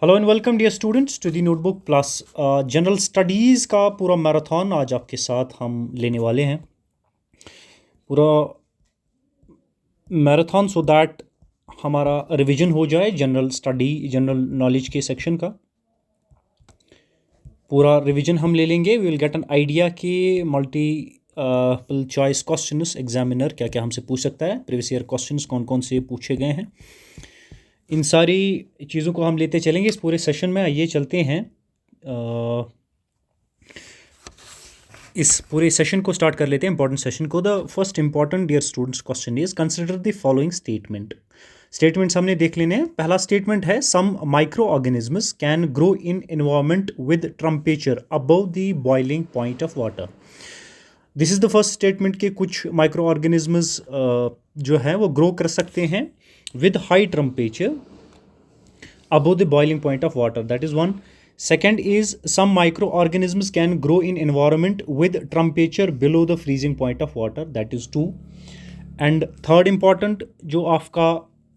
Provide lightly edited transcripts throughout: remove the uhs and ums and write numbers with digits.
Hello and welcome dear students to the notebook plus general studies का पूरा marathon आज आपके साथ हम लेने वाले हैं। पूरा मैराथन सो दैट हमारा रिवीजन हो जाए जनरल स्टडी जनरल नॉलेज के सेक्शन का। पूरा रिवीजन हम ले लेंगे। We will get an idea कि मल्टीपल चॉइस क्वेश्चंस एग्जामिनर क्या क्या हमसे पूछ सकता है, प्रीवियस ईयर क्वेश्चंस कौन कौन से पूछे गए हैं। इन सारी चीज़ों को हम लेते चलेंगे इस पूरे सेशन में। आइए चलते हैं, इस पूरे सेशन को स्टार्ट कर लेते हैं, इंपॉर्टेंट सेशन को। The first important dear students question is consider the following statement. Statements हमने देख लेने हैं। पहला स्टेटमेंट है some micro organisms can grow in environment with temperature above the boiling point of water. This is the first statement के कुछ micro organisms जो है वो ग्रो कर सकते हैं with high temperature above the boiling point of water. That is one. Second is some microorganisms can grow in environment with temperature below the freezing point of water. That is two. And third important जो आपका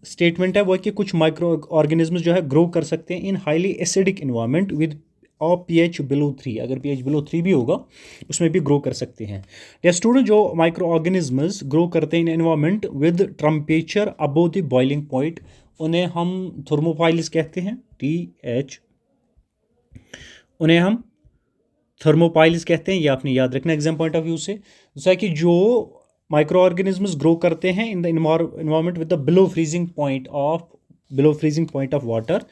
statement है वो है कि कुछ micro organism जो है grow कर सकते हैं in highly acidic environment with और pH बिलो 3। अगर pH बिलो 3 भी होगा उसमें भी ग्रो कर सकते हैं। या स्टूडेंट जो माइक्रो ऑर्गेनिजम्स ग्रो करते हैं in environment with temperature above the boiling point, उन्हें हम थर्मोफाइल्स कहते हैं। TH, उन्हें हम थर्मोपाइल्स कहते हैं। ये आपने याद रखना एग्जाम पॉइंट ऑफ व्यू से। दूसरा कि जो माइक्रो ऑर्गेनिजम्स ग्रो करते हैं in the environment with the below freezing point of water,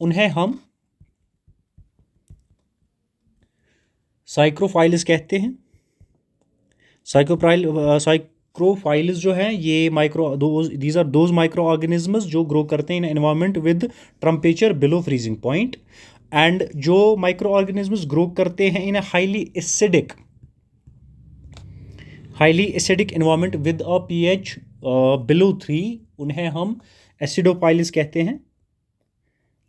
उन्हें हम साइक्रोफाइल्स कहते हैं। साइक्रोफाइल्स जो है ये these are those micro organisms जो ग्रो करते हैं in environment with temperature below freezing point. And जो माइक्रो ऑर्गेनिजम्स ग्रो करते हैं in highly acidic environment with a pH below 3, उन्हें हम एसिडोपाइल्स कहते हैं।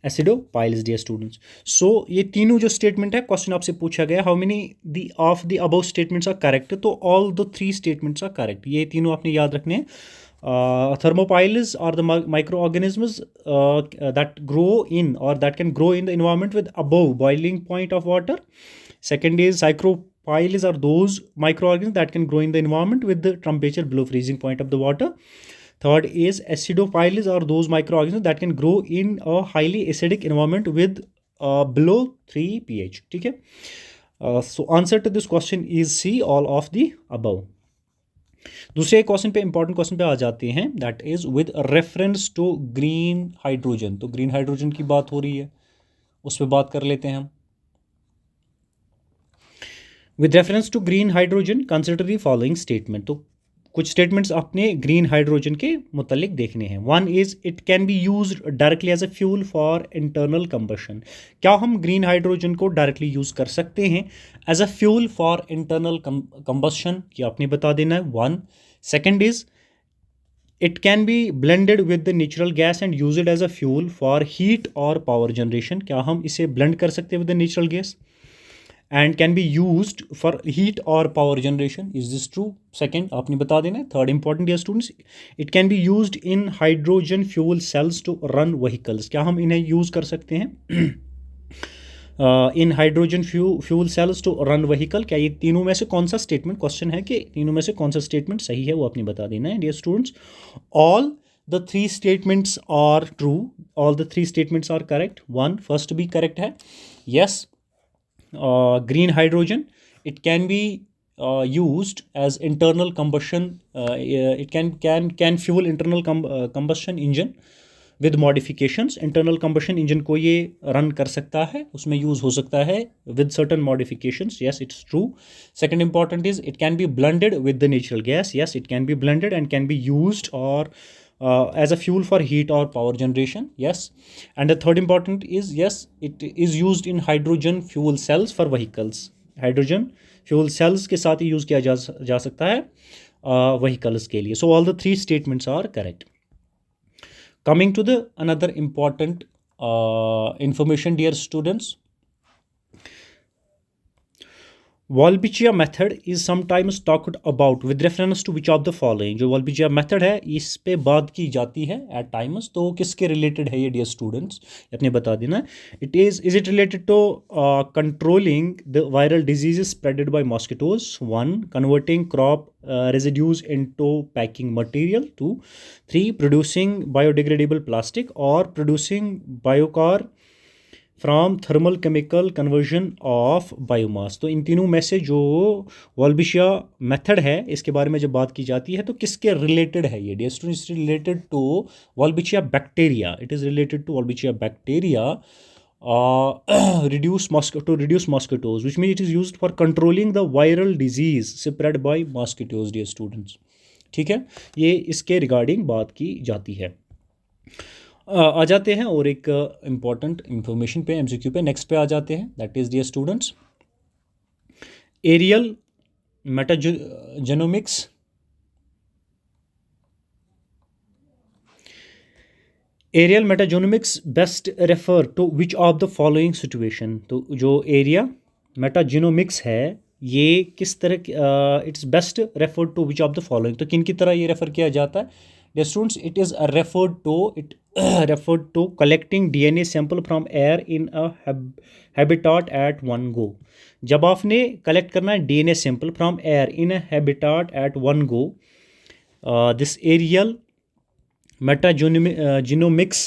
एसिडोपाइल्स डियर स्टूडेंट्स। सो ये तीनों जो स्टेटमेंट है, क्वेश्चन आपसे पूछा गया how many of the above statements are correct, तो all the 3 statements are correct. ये तीनों आपने याद रखने हैं। Thermopiles are the microorganisms that grow in or that can grow in the environment with above boiling point of water. Second is psychropiles are those microorganisms that can grow in the environment with the temperature below freezing point of the water. Third is acidophiles are those microorganisms that can grow in a highly acidic environment with below 3 pH. ठीक है। So answer to this question is C, all of the above. दूसरे question पे, important question पे आ जाते हैं। That is with reference to green hydrogen. तो green hydrogen की बात हो रही है, उस पर बात कर लेते हैं हम। With reference to green hydrogen consider the following statement. तो कुछ स्टेटमेंट्स अपने ग्रीन हाइड्रोजन के मुतलिक देखने हैं। One is it can be use directly as a fuel for internal combustion. क्या हम ग्रीन हाइड्रोजन को डायरेक्टली यूज कर सकते हैं as a fuel for internal combustion, कि आपने बता देना है। One. Second is it can be blended with the natural gas and use it as a fuel for heat और पावर जनरेशन। क्या हम इसे ब्लेंड कर सकते हैं with the natural gas and can be used for heat or power generation? Is this true? Second, आपने बता देना है। Third important dear students, it can be used in hydrogen fuel cells to run vehicles. क्या हम इन्हें use कर सकते हैं इन hydrogen fuel cells to run vehicle? क्या ये तीनों में से कौन सा स्टेटमेंट, क्वेश्चन है कि तीनों में से कौन सा स्टेटमेंट सही है, वो आपने बता देना है dear students. All the 3 statements are true, all the 3 statements are correct. One, first भी करेक्ट है। Yes, green hydrogen, it can be used as internal combustion, it can fuel internal combustion engine with modifications. internal combustion engine को ये run कर सकता है, उसमें use हो सकता है with certain modifications. Yes, it's true. Second important is it can be blended with the natural gas. Yes, it can be blended and can be used or as a fuel for heat or power generation. Yes. And the third important is yes, it is used in hydrogen fuel cells for vehicles. hydrogen fuel cells के साथ ही use किया जा सकता है vehicles के लिए. So all the 3 statements are correct. Coming to the another important information dear students, Wolbachia method is sometimes talked about with reference to which of the following. जो Wolbachia method है इस पे बात की जाती है एट टाइम्स, तो किसके रिलेटेड है ये डियर स्टूडेंट्स, अपने बता देना। It is related to controlling the viral disease spreaded by mosquitoes, 1 converting crop residues into packing material, 2 3 producing biodegradable plastic और producing biochar from thermal chemical conversion of biomass. तो इन तीनों में से जो वॉल्बिशिया मेथड है इसके बारे में जब बात की जाती है तो किसके रिलेटेड है ये dear students, related to Wolbachia bacteria. It is related to Wolbachia bacteria reduce mosquitoes, which means it is used for controlling the viral disease spread by mosquitoes dear students। ठीक है, ये इसके रिगार्डिंग बात की जाती है। आ जाते हैं और एक इम्पॉर्टेंट इंफॉर्मेशन पे, एमसीक्यू पे, नेक्स्ट पे आ जाते हैं। That is dear students aerial metagenomics. Aerial metagenomics best refer to which of the following situation. तो जो एरिया मेटाजेनोमिक्स है ये किस तरह, it's best refer to which of the following, तो किन की तरह ये रेफर किया जाता है dear students. It is referred to collecting DNA sample from air in a habitat at one go। जब आपने कलेक्ट करना है DNA sample from air in a habitat at one go, this aerial metagenomics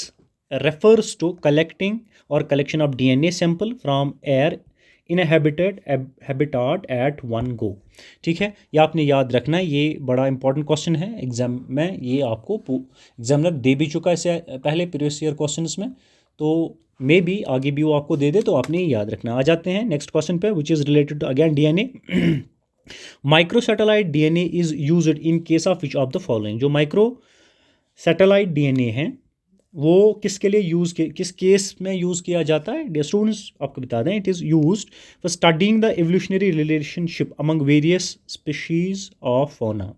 refers to collection of DNA sample from air in a habitat at one go. ठीक है, ये आपने याद रखना है, ये बड़ा इंपॉर्टेंट क्वेश्चन है एग्जाम में, ये आपको एग्जामिनर दे भी चुका है इससे पहले प्रीवियस ईयर क्वेश्चंस में, तो मे बी आगे भी वो आपको दे दे, तो आपने याद रखना। आ जाते हैं नेक्स्ट क्वेश्चन पे which is related to again DNA. Microsatellite DNA is used in case of which of the following. जो माइक्रो सैटेलाइट डीएनए है वो किसके लिए किस केस में यूज़ किया जाता है डियर स्टूडेंट्स, आपको बता दें। It is used for studying the evolutionary relationship among various species of fauna.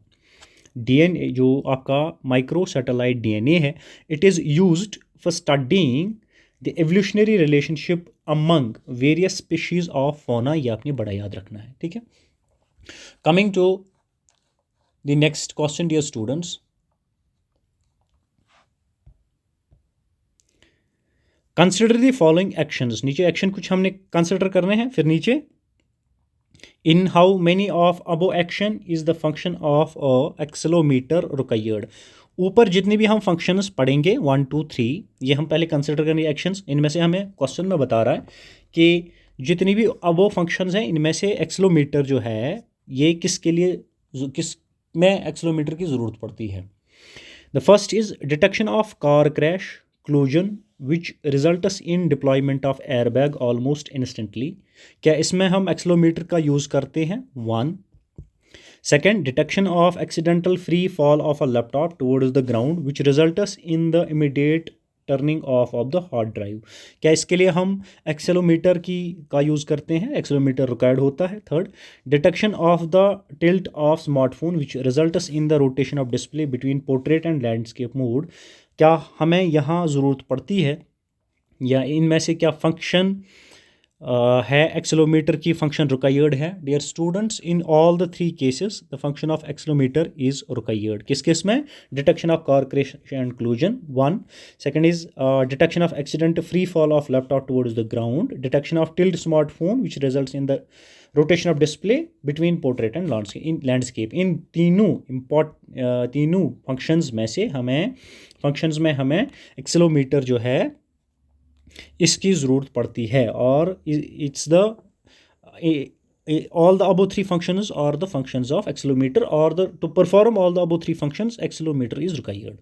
DNA जो आपका माइक्रो सैटेलाइट डीएनए है, it is used for studying the evolutionary relationship among various species of fauna. ये आपने बड़ा याद रखना है। ठीक है, coming to the next question dear students, consider the following actions. नीचे एक्शन कुछ हमने कंसिडर करने हैं, फिर नीचे in how many of above action is the function of a accelerometer required. ऊपर जितनी भी हम फंक्शंस पढ़ेंगे 1 2 3 ये हम पहले कंसिडर करेंगे एक्शंस। इनमें से हमें क्वेश्चन में बता रहा है कि जितनी भी अबो फंक्शंस हैं इनमें से एक्सेलोमीटर जो है ये किसके लिए, किस में एक्सेलोमीटर की ज़रूरत पड़ती है। The first is detection of car crash collision which results in deployment of airbag almost instantly। क्या इसमें हम एक्सेलोमीटर का यूज़ करते हैं? 1 second detection of accidental free fall of a laptop towards the ground which results in the immediate turning of the hard drive. क्या इसके लिए हम एक्सेलोमीटर का यूज़ करते हैं? एक्सेलोमीटर रिक्वायर्ड होता है। Third detection of the tilt of smartphone which results in the rotation of display between portrait and landscape mode. क्या हमें यहाँ ज़रूरत पड़ती है या इनमें से क्या फंक्शन है एक्सेलोमीटर की फंक्शन रिक्वायर्ड है? Dear students in all the 3 cases the function of accelerometer is required. किस केस में? Detection of car crash and collision 1, second is detection of accident free fall of laptop towards the ground, detection of tilt smartphone which results in the rotation of display between portrait and landscape. इन तीनों functions में हमें accelerometer जो है इसकी ज़रूरत पड़ती है। और it's the all the above 3 functions are the functions of accelerometer, or to perform all the above 3 functions accelerometer is required.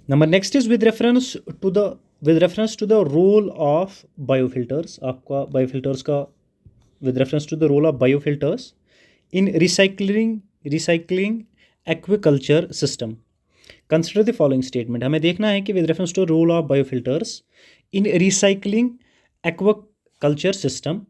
Number next is with reference to the role of biofilters। आपका biofilters का with reference to the role of biofilters in recycling aquaculture system। Consider the following statement. हमें देखना है कि with reference to role of biofilters in recycling aquaculture system,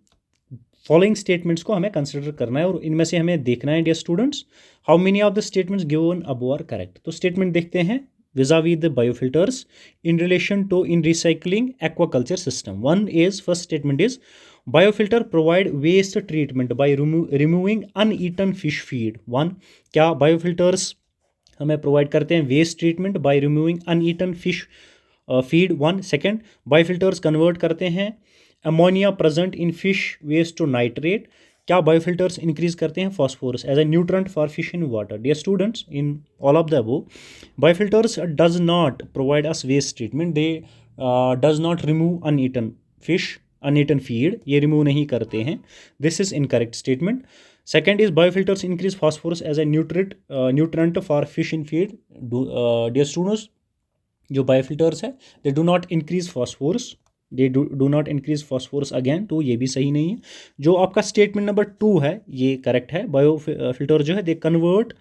following statements को हमें consider करना है और इनमें से हमें देखना है dear students how many of the statements given above are correct. तो स्टेटमेंट देखते हैं vis-a-vis the biofilters in relation to in recycling aquaculture system. One is, first statement is, biofilter provide waste treatment by removing uneaten fish feed. One, क्या biofilters हमें provide करते हैं waste treatment by removing uneaten fish feed? One. Second, biofilters convert करते हैं ammonia present in fish waste to nitrate. क्या biofilters increase करते हैं phosphorus as a nutrient for fish in water? Dear students, in all of the above, biofilters does not provide us waste treatment. They does not remove uneaten fish, uneaten feed, ये remove नहीं करते हैं. This is incorrect statement. Second is biofilters increase phosphorus as a nutrient for fish in feed. Dear students, जो biofilters है they do not increase phosphorus. They do not increase phosphorus again. तो ये भी सही नहीं है. जो आपका स्टेटमेंट नंबर 2 है ये करेक्ट है. बायोफिल्टर जो है they convert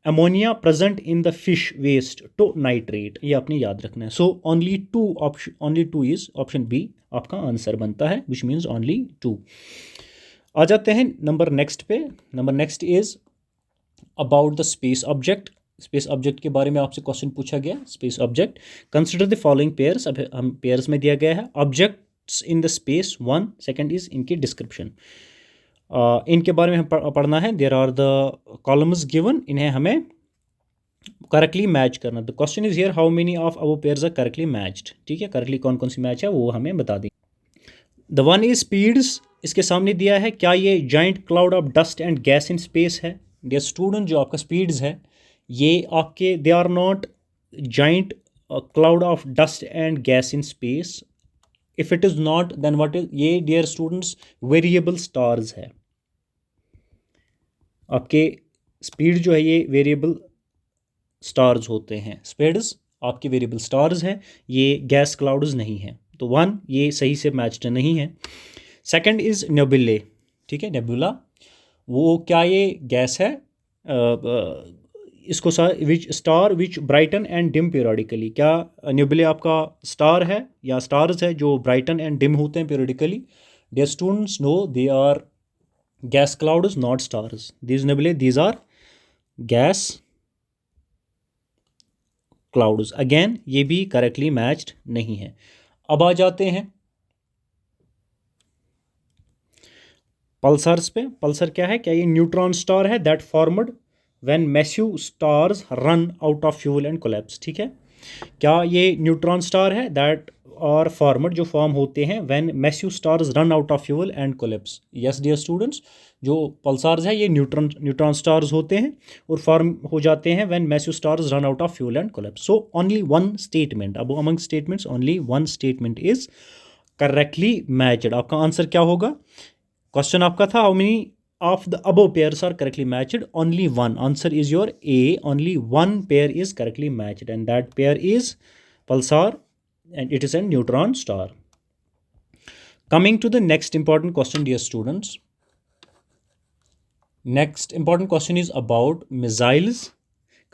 ammonia present in the fish waste to nitrate. ये आपने याद रखना है. So only two is option B आपका आंसर बनता है, विच मीन्स ओनली 2. आ जाते हैं नंबर नेक्स्ट पे. Number next is about the space object. Space object के बारे में आपसे क्वेश्चन पूछा गया. Space object, consider the following pairs. अब हम पेयर्स में दिया गया है objects in the space. One, second is इनकी डिस्क्रिप्शन. इनके बारे में हम पढ़ना है. There are the columns given, इन्हें हमें करेक्टली मैच करना. The question is here, how many of our pairs are correctly matched. ठीक है, करेक्टली कौन कौन सी मैच है वो हमें बता दें. द वन इज स्पीड्स, इसके सामने दिया है क्या ये giant cloud of dust and gas in space है? डियर स्टूडेंट, जो आपका स्पीड्स है ये आपके they are not giant cloud of dust and gas in space. If it is not then what is ये? डियर स्टूडेंट्स, वेरिएबल स्टार्स है. आपके speed जो है ये वेरिएबल स्टार्स होते हैं. स्पीड्स आपके वेरिएबल स्टार्स हैं, ये गैस क्लाउड्स नहीं है. तो वन ये सही से मैच्ड नहीं है. Second is nebulae. ठीक है, नेबुला वो क्या ये गैस है? इसको which star which brighten and dim periodically. क्या नेबुले आपका स्टार है या स्टार्स है जो ब्राइटन एंड डिम होते हैं periodically? Dear students, no, they are gas clouds not stars. These nebulae these are gas clouds. Again ये भी करेक्टली मैच्ड नहीं है. अब आ जाते हैं पल्सर्स पे. पल्सर क्या है? क्या ये न्यूट्रॉन स्टार है that formed when massive stars run out of fuel and collapse. ठीक है, क्या ये न्यूट्रॉन स्टार है दैट और फॉर्मड जो फॉर्म होते हैं when massive stars run out of fuel and collapse? Yes dear students, जो पल्सार्स है ये न्यूट्रॉन स्टार्स होते हैं और फॉर्म हो जाते हैं when massive stars run out of fuel and collapse. So only one statement, अब among statements only one statement is correctly matched. आपका आंसर क्या होगा? क्वेश्चन आपका था how many of the above pairs are correctly matched. Only one. Answer is your A. Only one pair is correctly matched and that pair is pulsar and it is a neutron star. Coming to the next important question, dear students. Next important question is about missiles.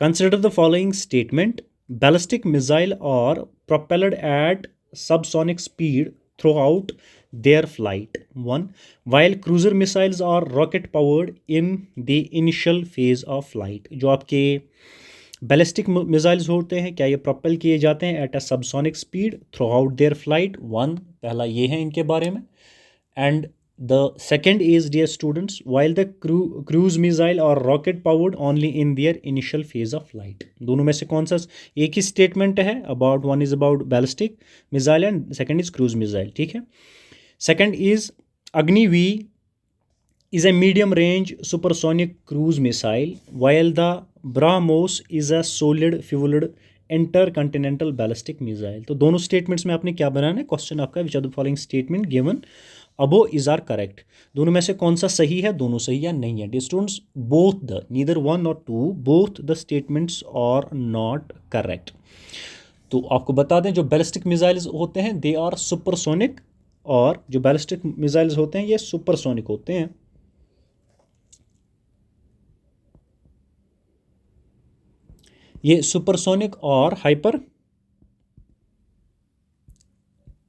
Consider the following statement. Ballistic missile are propelled at subsonic speed throughout their flight. One, while cruiser missiles are rocket powered in the initial phase of flight. जो आपके ballistic missiles होते हैं क्या ये propel किए जाते हैं at a subsonic speed throughout their flight? One, पहला ये है इनके बारे में. And the second is dear students, while the cruise missile और rocket powered only in their initial phase of flight. दोनों में से कौन सा एक ही स्टेटमेंट है about? One is about ballistic missile and second is cruise missile. ठीक है, second is Agni V is a medium range supersonic cruise missile while the BrahMos is a solid fueled intercontinental ballistic missile. तो दोनों statements में आपने क्या बनाना है? Question आपका which are the following statement given above is are correct. दोनों में से कौन सा सही है? दोनों सही या नहीं है? Dear students, both the neither one और two both the statements are not correct. तो आपको बता दें जो बैलिस्टिक मिसाइल्स होते हैं दे आर सुपरसोनिक और जो बैलिस्टिक मिसाइल्स होते हैं ये सुपरसोनिक होते हैं. ये सुपरसोनिक और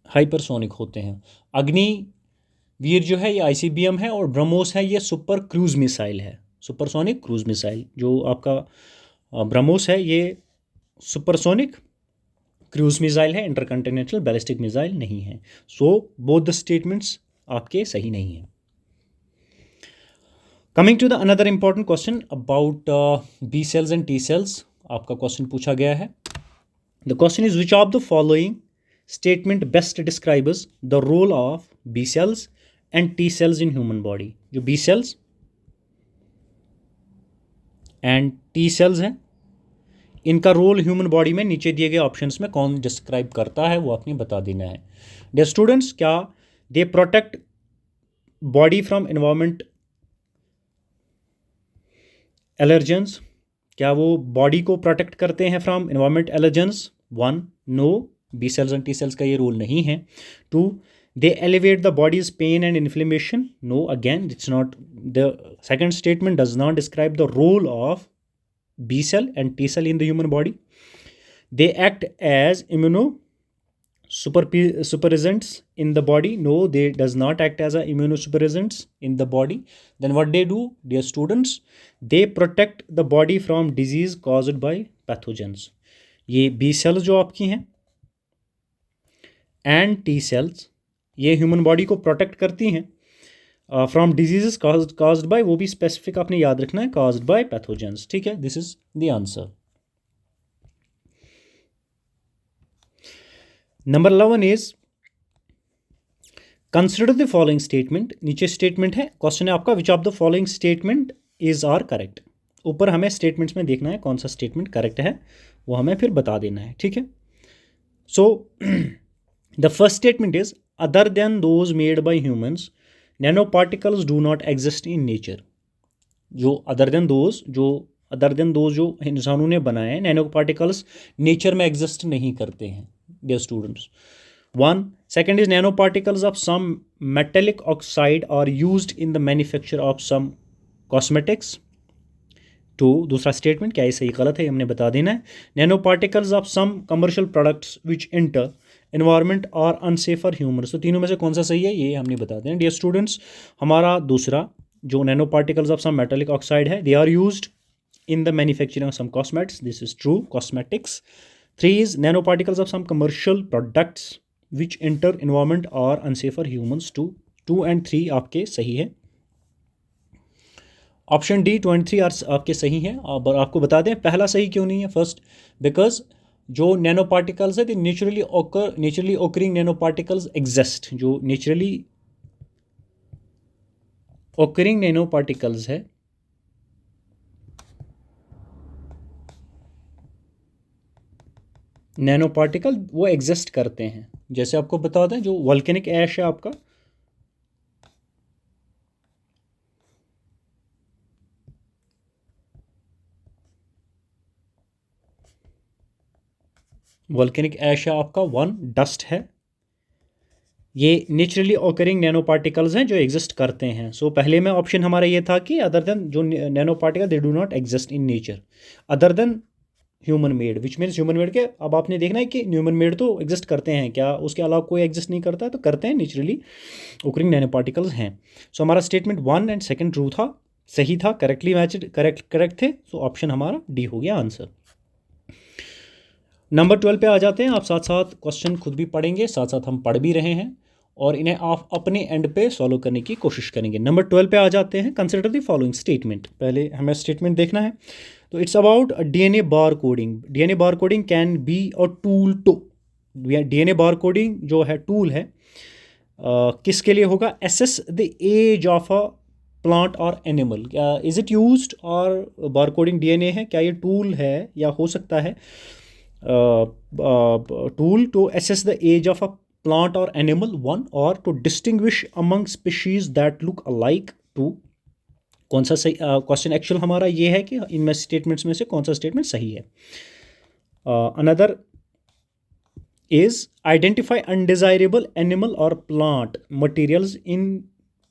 हाइपरसोनिक होते हैं. अग्निवीर जो है ये आईसीबीएम है और ब्रह्मोस है ये सुपर क्रूज मिसाइल है, सुपरसोनिक क्रूज मिसाइल. जो आपका ब्रह्मोस है ये सुपरसोनिक क्रूज मिसाइल है, इंटरकंटिनेंटल बैलिस्टिक मिसाइल नहीं है। सो बोथ द स्टेटमेंट्स आपके सही नहीं हैं। Coming to the another important question about B cells and T cells, आपका क्वेश्चन पूछा गया है। The question is which of the following statement best describes the role of B cells and T cells in human body. जो B cells and T cells हैं, इनका role human body में नीचे दिए गए ऑप्शंस में कौन डिस्क्राइब करता है, वो आपने बता देना है। डियर स्टूडेंट्स, क्या they protect body from environment allergens, क्या वो बॉडी को प्रोटेक्ट करते हैं from environment allergens? 1, no, B cells and T cells का ये रोल नहीं है। 2, they elevate the body's pain and inflammation, no, again it's not, the second statement does not describe the role of B cell and T cell in the human body. They act as immunosuppressants in the body. No, they does not act as a immunosuppressants in the body. Then what they do, dear students, they protect the body from disease caused by pathogens. ये B cells जो आपकी हैं and T cells, ये human body को protect करती हैं from diseases caused by, वो भी स्पेसिफिक आपने याद रखना है, काज्ड बाय पैथोजेंस। ठीक है, this is the answer. Number 11 is consider the following statement. नीचे स्टेटमेंट है, क्वेश्चन है आपका which of the following statement is are correct. ऊपर हमें स्टेटमेंट्स में देखना है कौन सा स्टेटमेंट करेक्ट है, वो हमें फिर बता देना है। ठीक है, so the first statement is other than those made by humans nano particles do not exist in nature. जो अदर देन दोज जो इंसानों ने बनाए हैं, नैनो पार्टिकल्स नेचर में एग्जिस्ट नहीं करते हैं dear students. 1, second is nano particles of some metallic oxide are used in the manufacture of some cosmetics. 2, दूसरा स्टेटमेंट क्या है सही गलत है हमने बता देना है। Nano particles of some commercial products which enter environment और अनसेफ फॉर ह्यूमन्स। तो तीनों में से कौन सा सही है ये हमने बता दें। डियर स्टूडेंट्स, हमारा दूसरा जो nano particles of some metallic oxide है, they are used in the manufacturing of some cosmetics, this is true, cosmetics. 3 is nano particles of some commercial products which enter environment और unsafe for humans. 2 and 3 आपके सही है। Option D 2 and 3 आपके सही हैं। और आपको बता दें पहला सही क्यों नहीं है। फर्स्ट, बिकॉज जो नैनो पार्टिकल्स है the naturally occurring nano particles exist. जो नेचुरली ओकरिंग नैनो पार्टिकल्स है नैनो पार्टिकल वो एग्जिस्ट करते हैं। जैसे आपको बता दें जो वोल्केनिक ऐश है आपका, वोल्केनिक ऐश है आपका, 1 डस्ट है, ये नेचुरली ऑकरिंग नैनो पार्टिकल्स हैं जो एग्जिस्ट करते हैं। सो पहले में ऑप्शन हमारा ये था कि अदर देन जो nano particle they do not exist in nature other than human made, which means human made के अब आपने देखना है कि ह्यूमन मेड तो एग्जिस्ट करते हैं, क्या उसके अलावा कोई एग्जिस्ट नहीं करता है, तो करते हैं, नेचुरली ऑकरिंग नैनो पार्टिकल्स हैं। सो हमारा स्टेटमेंट 1 and 2 ट्रू था, सही था, करेक्टली मैच्ड करेक्ट थे। सो ऑप्शन हमारा डी हो गया आंसर। नंबर 12 पे आ जाते हैं। आप साथ साथ क्वेश्चन खुद भी पढ़ेंगे, साथ साथ हम पढ़ भी रहे हैं और इन्हें आप अपने एंड पे सॉल्व करने की कोशिश करेंगे। नंबर 12 पे आ जाते हैं। Consider the following statement. पहले हमें स्टेटमेंट देखना है, तो it's about DNA bar coding. DNA bar coding can be a tool to, DNA bar coding जो है टूल है किसके लिए होगा? Assess the age of a plant or animal. क्या is it used or bar coding DNA है, क्या ये टूल है या हो सकता है tool to assess the age of a plant or animal, 1, or to distinguish among species that look alike, 2। कौन सा सही क्वेश्चन एक्चुअल हमारा ये है कि इनमें स्टेटमेंट्स में से कौन सा स्टेटमेंट सही है। Another is identify undesirable animal और plant materials in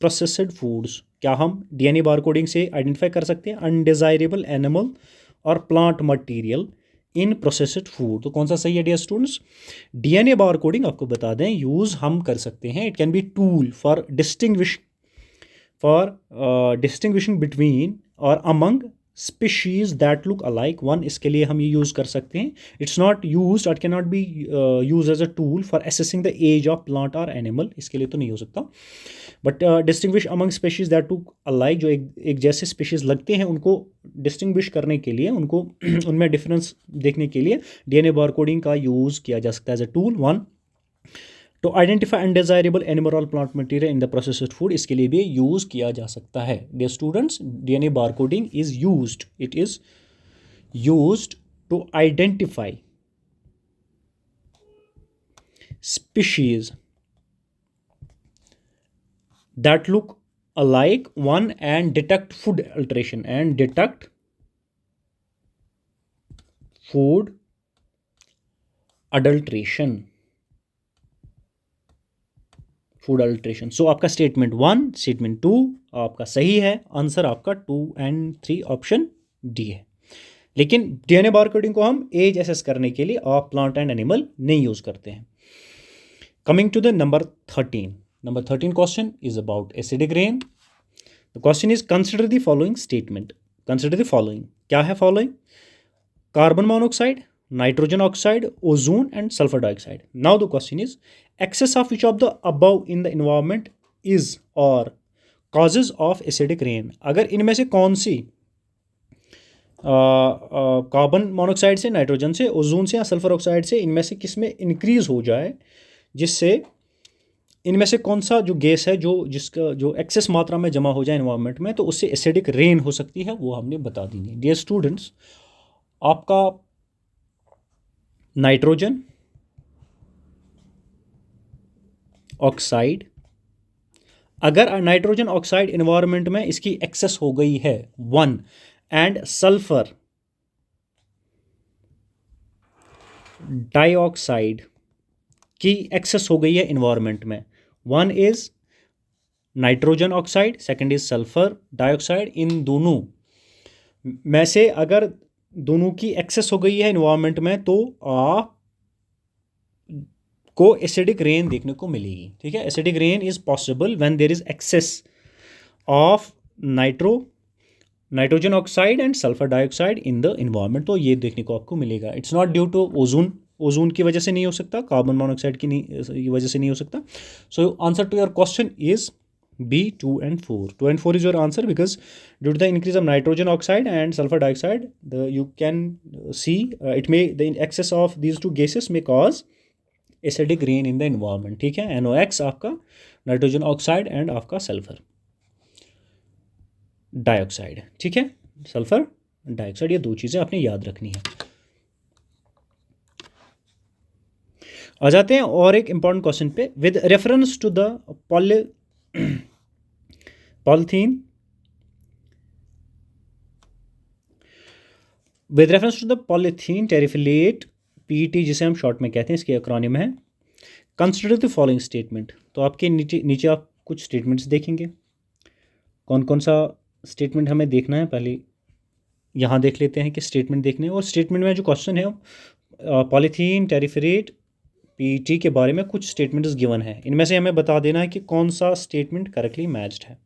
processed foods. क्या हम डीएनए बार कोडिंग से आइडेंटिफाई कर सकते हैं अनडिजायरेबल एनिमल और plant material in processed food? तो कौन सा सही है dear students? DNA bar coding आपको बता दें यूज़ हम कर सकते हैं, it can be tool for distinguishing between और among species that look alike. One, इसके लिए हम ये यूज़ कर सकते हैं, it's not use, it can not be use as a tool for assessing the age of plant or animal, इसके लिए तो नहीं हो सकता। But distinguish among species that look alike, जो एक जैसे स्पीशीज लगते हैं उनको डिस्टिंग्विश करने के लिए, उनको उनमें डिफरेंस देखने के लिए डीएनए बारकोडिंग का यूज़ किया जा सकता है as a tool. One, to identify undesirable animal और plant material in the processed food, इसके लिए भी यूज़ किया जा सकता है। Dear students, DNA barcoding is used, it is used to identify species that look alike, one, and detect food alteration, and detect food adulteration, food adulteration. So आपका statement 1, statement 2 आपका सही है, आंसर आपका 2 and 3 option D है। लेकिन DNA barcoding को हम as assess करने के लिए ऑफ प्लांट एंड एनिमल नहीं यूज करते हैं। Coming to the number 13, number 13 question is about acidic rain. The question is consider the following statement, consider the following, क्या है following? Carbon monoxide, nitrogen oxide, ozone and sulfur dioxide. Now the question is, excess of which of the above in the environment is or causes of acidic rain? अगर इनमें से कौन सी carbon monoxide से, nitrogen से, ozone से या sulphur oxide से, इनमें से किस में इंक्रीज हो जाए, जिससे इनमें से कौन सा जो गैस है जो जिसका जो एक्सेस मात्रा में जमा हो जाए एनवायरनमेंट में, तो उससे एसिडिक रेन हो सकती है, वो हमने बता दी है। डियर स्टूडेंट्स, आपका नाइट्रोजन ऑक्साइड, अगर नाइट्रोजन ऑक्साइड एनवायरनमेंट में इसकी एक्सेस हो गई है 1, एंड सल्फर डाइऑक्साइड की एक्सेस हो गई है एनवायरनमेंट में, 1 is nitrogen oxide, second is sulphur dioxide, इन दोनों में से अगर दोनों की एक्सेस हो गई है एनवायरनमेंट में, तो आप को एसिडिक रेन देखने को मिलेगी। ठीक है, acidic rain is possible when there is excess of nitrogen oxide and sulphur dioxide in the environment, तो ये देखने को आपको मिलेगा। It's not due to ozone, ozone की वजह से नहीं हो सकता, कार्बन मोनोऑक्साइड की वजह से नहीं हो सकता। So answer to your question is B, 2 and 4. 2 and 4 is your answer, because due to the increase of nitrogen oxide and sulfur dioxide, you can see the excess of these two gases may cause acidic rain in the environment. ठीक है, NOx आपका nitrogen oxide and आपका sulphur dioxide. ठीक है, sulphur dioxide, ये दो चीज़ें आपने याद रखनी है। आ जाते हैं और एक इंपॉर्टेंट क्वेश्चन पे, with reference to the polythene, with reference to the polythene terephthalate PET, जिसे हम शॉर्ट में कहते हैं, इसकी एक्रोनिम है, कंसिडर द फॉलोइंग स्टेटमेंट। तो आपके नीचे आप कुछ स्टेटमेंट्स देखेंगे, कौन कौन सा स्टेटमेंट हमें देखना है, पहले यहाँ देख लेते हैं कि स्टेटमेंट देखने हैं। और स्टेटमेंट में जो क्वेश्चन है पॉलीथीन टेरिफेरेट PET के बारे में कुछ स्टेटमेंट्स गिवन है, इनमें से हमें बता देना है कि कौन सा स्टेटमेंट करेक्टली मैच्ड है।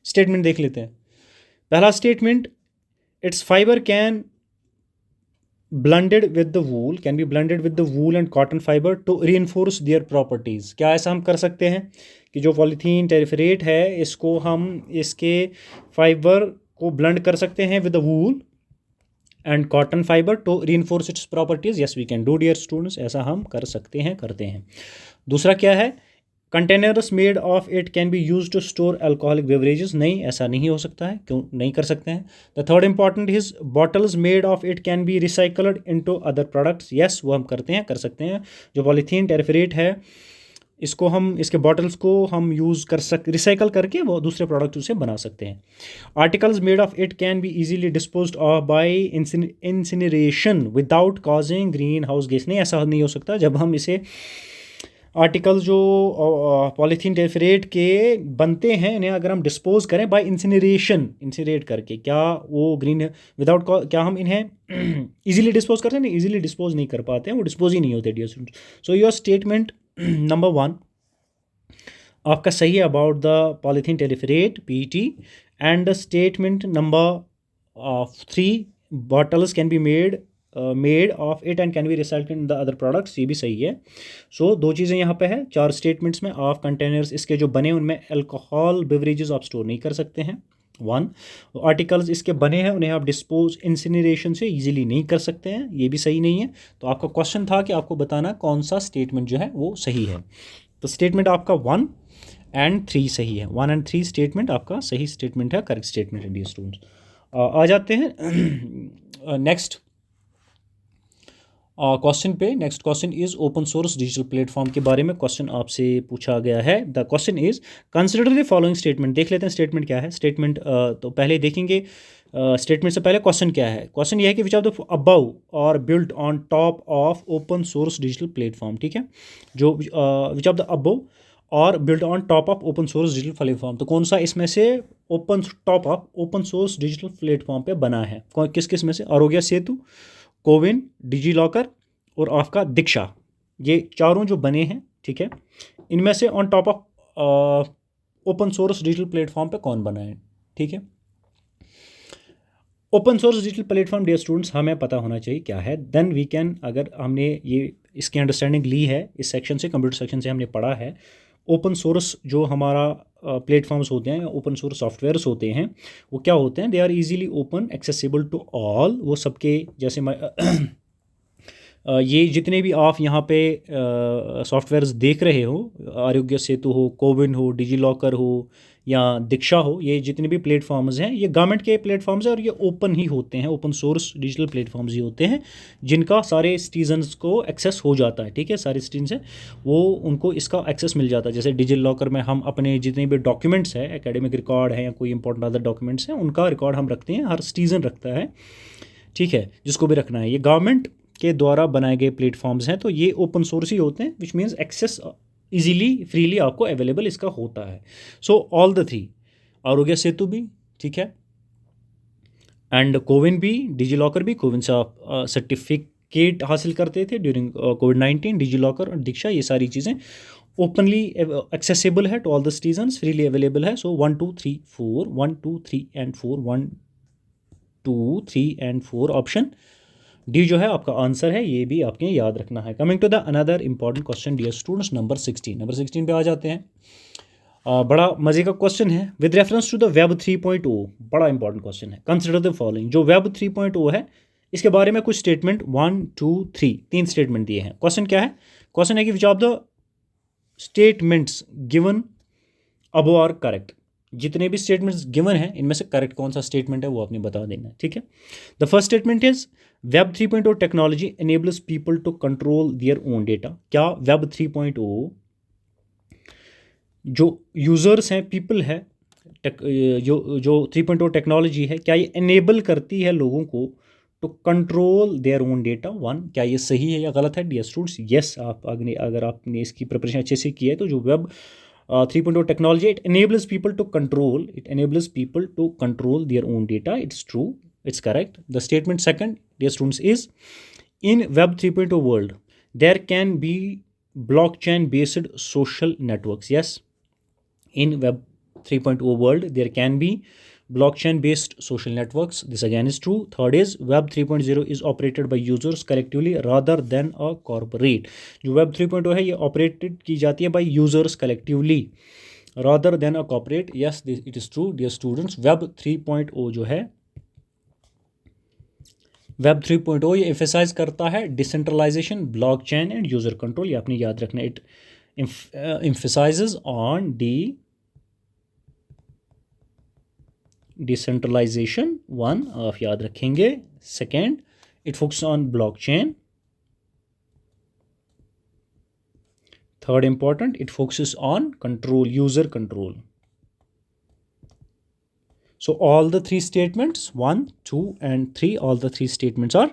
स्टेटमेंट देख लेते हैं। पहला statement, its fibre can blended with the wool, can be blended with the wool and cotton fibre to reinforce their properties. क्या ऐसा हम कर सकते हैं कि जो पॉलीथीन टेरिफेरेट है, इसको हम इसके फाइबर को ब्लेंड कर सकते हैं with the wool and cotton fibre to reinforce its properties? Yes we can do dear students, ऐसा हम कर सकते हैं, करते हैं। दूसरा क्या है, containers made of it can be use to store alcoholic beverages. नहीं, ऐसा नहीं हो सकता है, क्यों नहीं कर सकते हैं। The third important is bottles made of it can B recycled into other products. Yes, वो हम करते हैं, कर सकते हैं। जो पॉलीथीन टेरिफेरेट है, इसको हम, इसके बॉटल्स को हम यूज़ कर रिसाइकल करके वो दूसरे प्रोडक्ट उसे बना सकते हैं। Articles made of it can be easily disposed of by incineration without causing green house gas. नहीं, ऐसा नहीं हो सकता। जब हम इसे आर्टिकल जो पॉलीथीन टेरिफेरेट के बनते हैं, इन्हें अगर हम डिस्पोज करें बाय इंसिनरेशन, इंसिनरेट करके, क्या वो ग्रीन विदाउट, क्या हम इन्हें इजीली डिस्पोज करते हैं? नहीं, इजीली डिस्पोज नहीं कर पाते हैं, वो डिस्पोज ही नहीं होते dear students. So your statement number 1 आपका सही है about the polythene terephthalate PET, and the statement number 3 bottles can be made of it and can be recycled in the other products, ये भी सही है। सो दो चीज़ें यहाँ पे है, 4 स्टेटमेंट्स में ऑफ कंटेनर्स इसके जो बने उनमें अल्कोहल बेवरेजेस आप स्टोर नहीं कर सकते हैं। 1 आर्टिकल्स इसके बने हैं उन्हें आप डिस्पोज इंसिनरेशन से इजीली नहीं कर सकते हैं, ये भी सही नहीं है। तो आपका क्वेश्चन था कि आपको बताना कौन सा स्टेटमेंट जो है वो सही है। तो स्टेटमेंट आपका 1 एंड 3 सही है। 1 एंड 3 स्टेटमेंट आपका सही स्टेटमेंट है, करेक्ट स्टेटमेंट है डियर स्टूडेंट्स। आ जाते हैं नेक्स्ट क्वेश्चन पे। Next question is open source digital platform के बारे में क्वेश्चन आपसे पूछा गया है। The question is consider the following statement. देख लेते हैं स्टेटमेंट क्या है। स्टेटमेंट तो पहले देखेंगे, स्टेटमेंट से पहले क्वेश्चन क्या है। क्वेश्चन ये है कि विच ऑफ द अबव और built on top of open source digital platform, ठीक है, जो विच ऑफ द अबव और built on top of open source digital platform, तो कौन सा इसमें से open top of open source digital platform पे बना है, किस किस में से, आरोग्य सेतु, कोविन, डिजी लॉकर और आपका दीक्षा, ये चारों जो बने हैं, ठीक है, इनमें से on top of open source digital platform पे कौन बना है, ठीक है। Open source digital platform dear students हमें पता होना चाहिए क्या है, देन वी कैन, अगर हमने ये इसकी अंडरस्टैंडिंग ली है इस सेक्शन से, कंप्यूटर सेक्शन से हमने पढ़ा है, ओपन सोर्स जो हमारा प्लेटफॉर्म्स होते हैं, ओपन सोर्स सॉफ्टवेयर्स होते हैं, वो क्या होते हैं, they are easily open accessible to all, वो सबके जैसे ये जितने भी आप यहाँ पे सॉफ्टवेयर्स देख रहे हो, आरोग्य सेतु हो, कोविन हो, डिजी लॉकर हो या दीक्षा हो, ये जितने भी प्लेटफॉर्म्स हैं ये गवर्नमेंट के प्लेटफॉर्म्स हैं और ये ओपन ही होते हैं, ओपन सोर्स डिजिटल प्लेटफॉर्म्स ही होते हैं जिनका सारे सिटीजन्स को एक्सेस हो जाता है, ठीक है, सारे सिटीजन हैं वो उनको इसका एक्सेस मिल जाता है। जैसे डिजी लॉकर में हम अपने जितने भी डॉक्यूमेंट्स हैं, एकेडमिक रिकॉर्ड है या कोई इंपॉर्टेंट अदर डॉक्यूमेंट्स हैं, उनका रिकॉर्ड हम रखते हैं, हर सिटीजन रखता है, ठीक है, जिसको भी रखना है। ये गवर्नमेंट के द्वारा बनाए गए प्लेटफॉर्म्स हैं, तो ये ओपन सोर्स ही होते हैं, which means access easily freely आपको अवेलेबल इसका होता है। So all the 3, Aarogya Setu भी, ठीक है, एंड कोविन भी, डिजी लॉकर भी, कोविन से आप सर्टिफिकेट हासिल करते थे ड्यूरिंग कोविड-19, डिजी लॉकर और दीक्षा, ये सारी चीज़ें ओपनली एक्सेसिबल है to all the citizens, freely available है। So 1 2 3 4 1 2 3 and 4 1 2 3 and 4 option D जो है आपका आंसर है, ये भी आपके याद रखना है। Coming to the another important question dear students, number 16 पे आ जाते हैं। बड़ा मजे का क्वेश्चन है, with reference to the web 3.0, बड़ा इंपॉर्टेंट क्वेश्चन है। कंसिडर द फॉलोइंग, जो वेब 3.0 है इसके बारे में कुछ स्टेटमेंट 1 2 3 3 स्टेटमेंट दिए हैं। क्वेश्चन क्या है, क्वेश्चन है कि which of the statements given above are correct, जितने भी स्टेटमेंट्स गिवन हैं इनमें से करेक्ट कौन सा स्टेटमेंट है वो आपने बता देना है, ठीक है। The first statement is web 3.0 technology enables people to control their own data. क्या वेब 3.0 जो यूज़र्स हैं, पीपल है, जो 3.0 टेक्नोलॉजी है, क्या ये एनेबल करती है लोगों को to control their own data. 1, क्या ये सही है या गलत है डियर स्टूडेंट्स। येस, आप अगर आपने इसकी प्रिपरेशन अच्छे से की है तो जो web 3.0 technology, it enables people to control their own data. It's true, it's correct. The statement second, dear students, is in web 3.0 world there can be blockchain based social networks. Yes, in web 3.0 world there can be blockchain based social networks. This again is true. Third is web 3.0 is operated by users collectively rather than a corporate. जो web 3.0 है ये operated की जाती है by users collectively rather than a corporate. Yes, it is true dear students. web 3.0 जो है, web 3.0 ये emphasize करता है decentralization, blockchain and user control. ये आपने याद रखना है. It emphasizes on डिसेंट्रलाइजेशन, 1 आप याद रखेंगे। Second, it focus on blockchain. Third important, it focuses on control, user control. So all the 3 statements 1 2 and 3, all the 3 statements are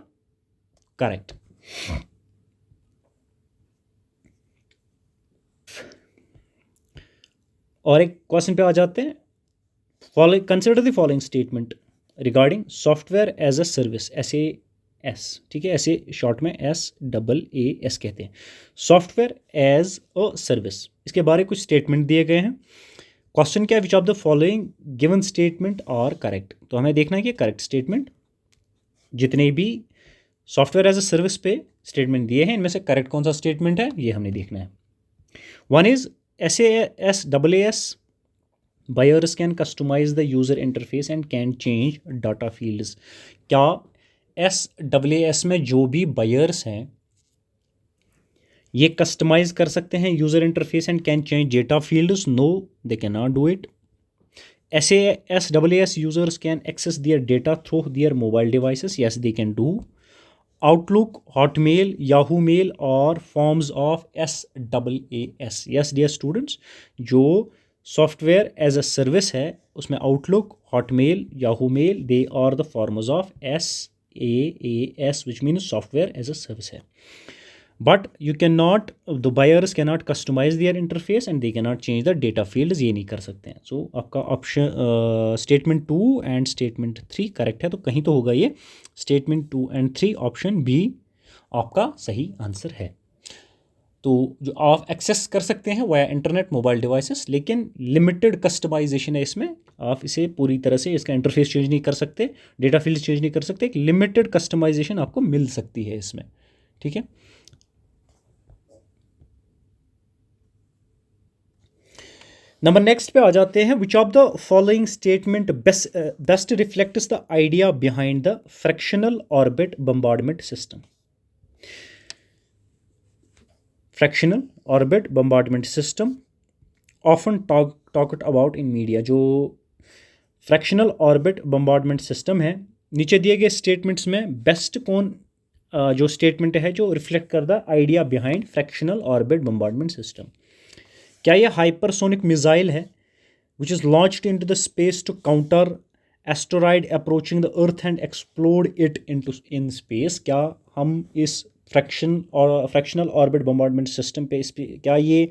correct. और एक क्वेश्चन पे आ जाते हैं। Consider the following statement regarding software as a service, SAS, ठीक है, ऐसे short में SAAS कहते हैं, सॉफ्टवेयर एज अ सर्विस। इसके बारे कुछ स्टेटमेंट दिए गए हैं। क्वेश्चन क्या है, which of the following given statement are correct. तो हमें देखना है कि करेक्ट स्टेटमेंट जितने भी सॉफ्टवेयर एज अ सर्विस पे स्टेटमेंट दिए हैं इनमें से करेक्ट कौन सा स्टेटमेंट है ये हमने देखना है। One is SaaS buyers can customize the user interface and can change data fields। क्या SaaS में जो भी buyers हैं ये कस्टमाइज कर सकते हैं user interface and can change data fields? No, they can not do it. SaaS users can access their data through their mobile devices? Yes, they can do. Outlook, Hotmail, Yahoo Mail or forms of SaaS? Yes, dear students, जो software as a service है उसमें Outlook, Hotmail, Yahoo Mail, they are the forms of SaaS which means software as a service है। But you can not, the buyers can not customise their interface and they can not change the data fields, ये नहीं कर सकते हैं। So आपका option statement 2 and statement 3 correct है, तो कहीं तो होगा ये स्टेटमेंट 2 एंड 3, ऑप्शन बी आपका सही आंसर है। तो जो आप एक्सेस कर सकते हैं वाया इंटरनेट मोबाइल डिवाइसेस, लेकिन लिमिटेड कस्टमाइजेशन है इसमें, आप इसे पूरी तरह से इसका इंटरफेस चेंज नहीं कर सकते, डेटा फील्ड चेंज नहीं कर सकते, एक लिमिटेड कस्टमाइजेशन आपको मिल सकती है इसमें, ठीक है। नंबर नेक्स्ट पे आ जाते हैं, विच of the following statement best reflects the idea behind the fractional orbit bombardment system. Fractional orbit bombardment system often talked about in media. जो फ्रैक्शनल ऑर्बिट बम्बार्डमेंट सिस्टम है, नीचे दिए गए स्टेटमेंट्स में बेस्ट कौन जो स्टेटमेंट है जो रिफ्लेक्ट करता idea behind fractional orbit bombardment system? क्या ये हाइपरसोनिक मिसाइल है which is launched into the space to counter asteroid approaching the earth and explode it in space? क्या हम इस फ्रैक्शनल ऑर्बिट बम्बार्डमेंट सिस्टम पे, इस पे क्या ये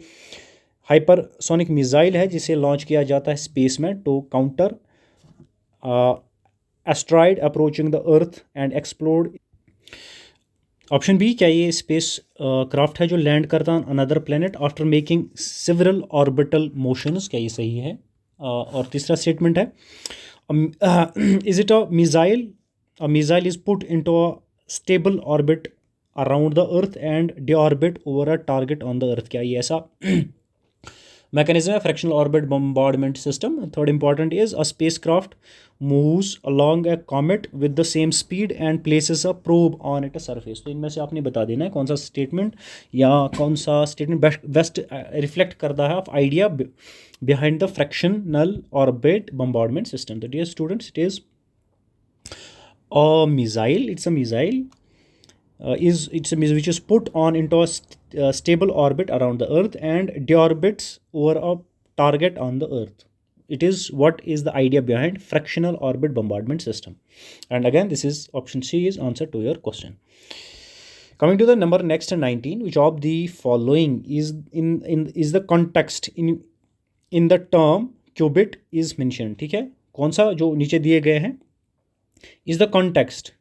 हाइपरसोनिक मिसाइल है जिसे लॉन्च किया जाता है स्पेस में to counter asteroid approaching the earth and explode? Option B, क्या ये स्पेस क्राफ्ट है जो लैंड करता है another planet after making several orbital motions? क्या ये सही है? और तीसरा स्टेटमेंट है, is it a missile is put into a stable orbit around the earth and deorbit over a target on the earth? क्या ये ऐसा मैकेनिज्म है fractional orbit bombardment system? Third important is a space craft moves along A comet with the same speed and places a probe on it a surface. तो इनमें से आपने बता देना है कौन सा स्टेटमेंट या कौन सा स्टेटमेंट बेस्ट रिफ्लेक्ट करता है of idea behind the fractional orbit bombardment system. तो dear students, it is a missile, it's a missile which is put on into a stable orbit around the earth and deorbits over a target on the earth. It is what is the idea behind fractional orbit bombardment system. And again, this is option C is answer to your question. Coming to the number next 19, which of the following is is the context in the term qubit is mentioned? ठीक है, कौन सा जो नीचे दिए गए हैं is the context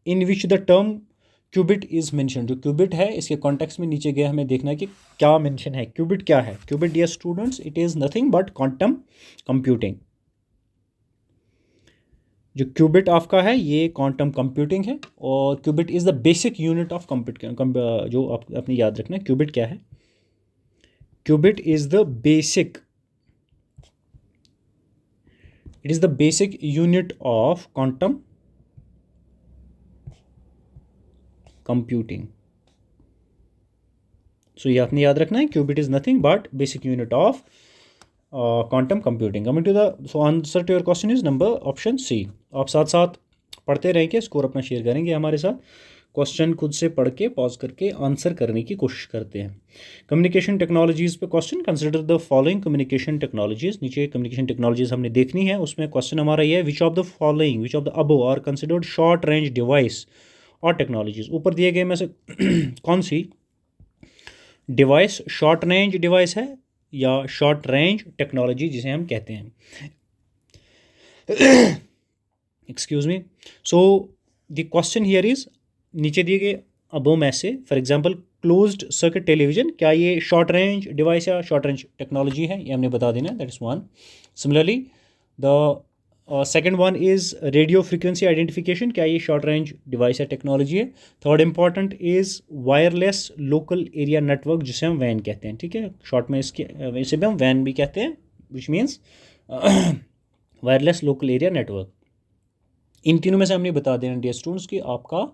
in which the term qubit is mention? जो क्यूबिट है इसके कॉन्टेक्स्ट में नीचे गया हमें देखना है कि क्या मेंशन है। क्यूबिट क्या है? Qubit dear students, it is nothing but quantum computing. जो क्यूबिट आपका है ये क्वांटम कंप्यूटिंग है और qubit is the basic unit of computing. जो आप अपने याद रखना है क्यूबिट क्या है। Qubit is the basic, it is the basic unit of quantum computing. So ये आपने याद रखना है, qubit is nothing but basic unit of quantum computing. Coming to the so answer to your question is number option C. आप साथ साथ पढ़ते रहेंगे, स्कोर अपना शेयर करेंगे हमारे साथ, क्वेश्चन खुद से पढ़ के पॉज करके आंसर करने की कोशिश करते हैं। कम्युनिकेशन टेक्नोलॉजीज़ पे question, consider the following communication technologies. नीचे कम्युनिकेशन टेक्नोलॉजीज़ हमने देखनी है, उसमें क्वेश्चन हमारा ये है, which of the following, which of the above are considered short range device और टेक्नोलॉजीज़? ऊपर दिए गए में से कौन सी डिवाइस शॉर्ट रेंज डिवाइस है या शॉर्ट रेंज टेक्नोलॉजी जिसे हम कहते हैं? Excuse me. So the question here is, नीचे दिए गए अबव में से for example closed circuit television, क्या ये शॉर्ट रेंज डिवाइस या शॉर्ट रेंज टेक्नोलॉजी है, ये हमने बता देना है, that is one. Similarly the second one is radio frequency identification, क्या ये शॉर्ट रेंज डिवाइस या टेक्नोलॉजी है. Third important is wireless local area network, जिसे हम वैन कहते हैं, ठीक है, शॉर्ट में इसके इसे भी हम वैन भी कहते हैं, which means wireless local area network. इन तीनों में से हमने बता देना डियर स्टूडेंट्स कि आपका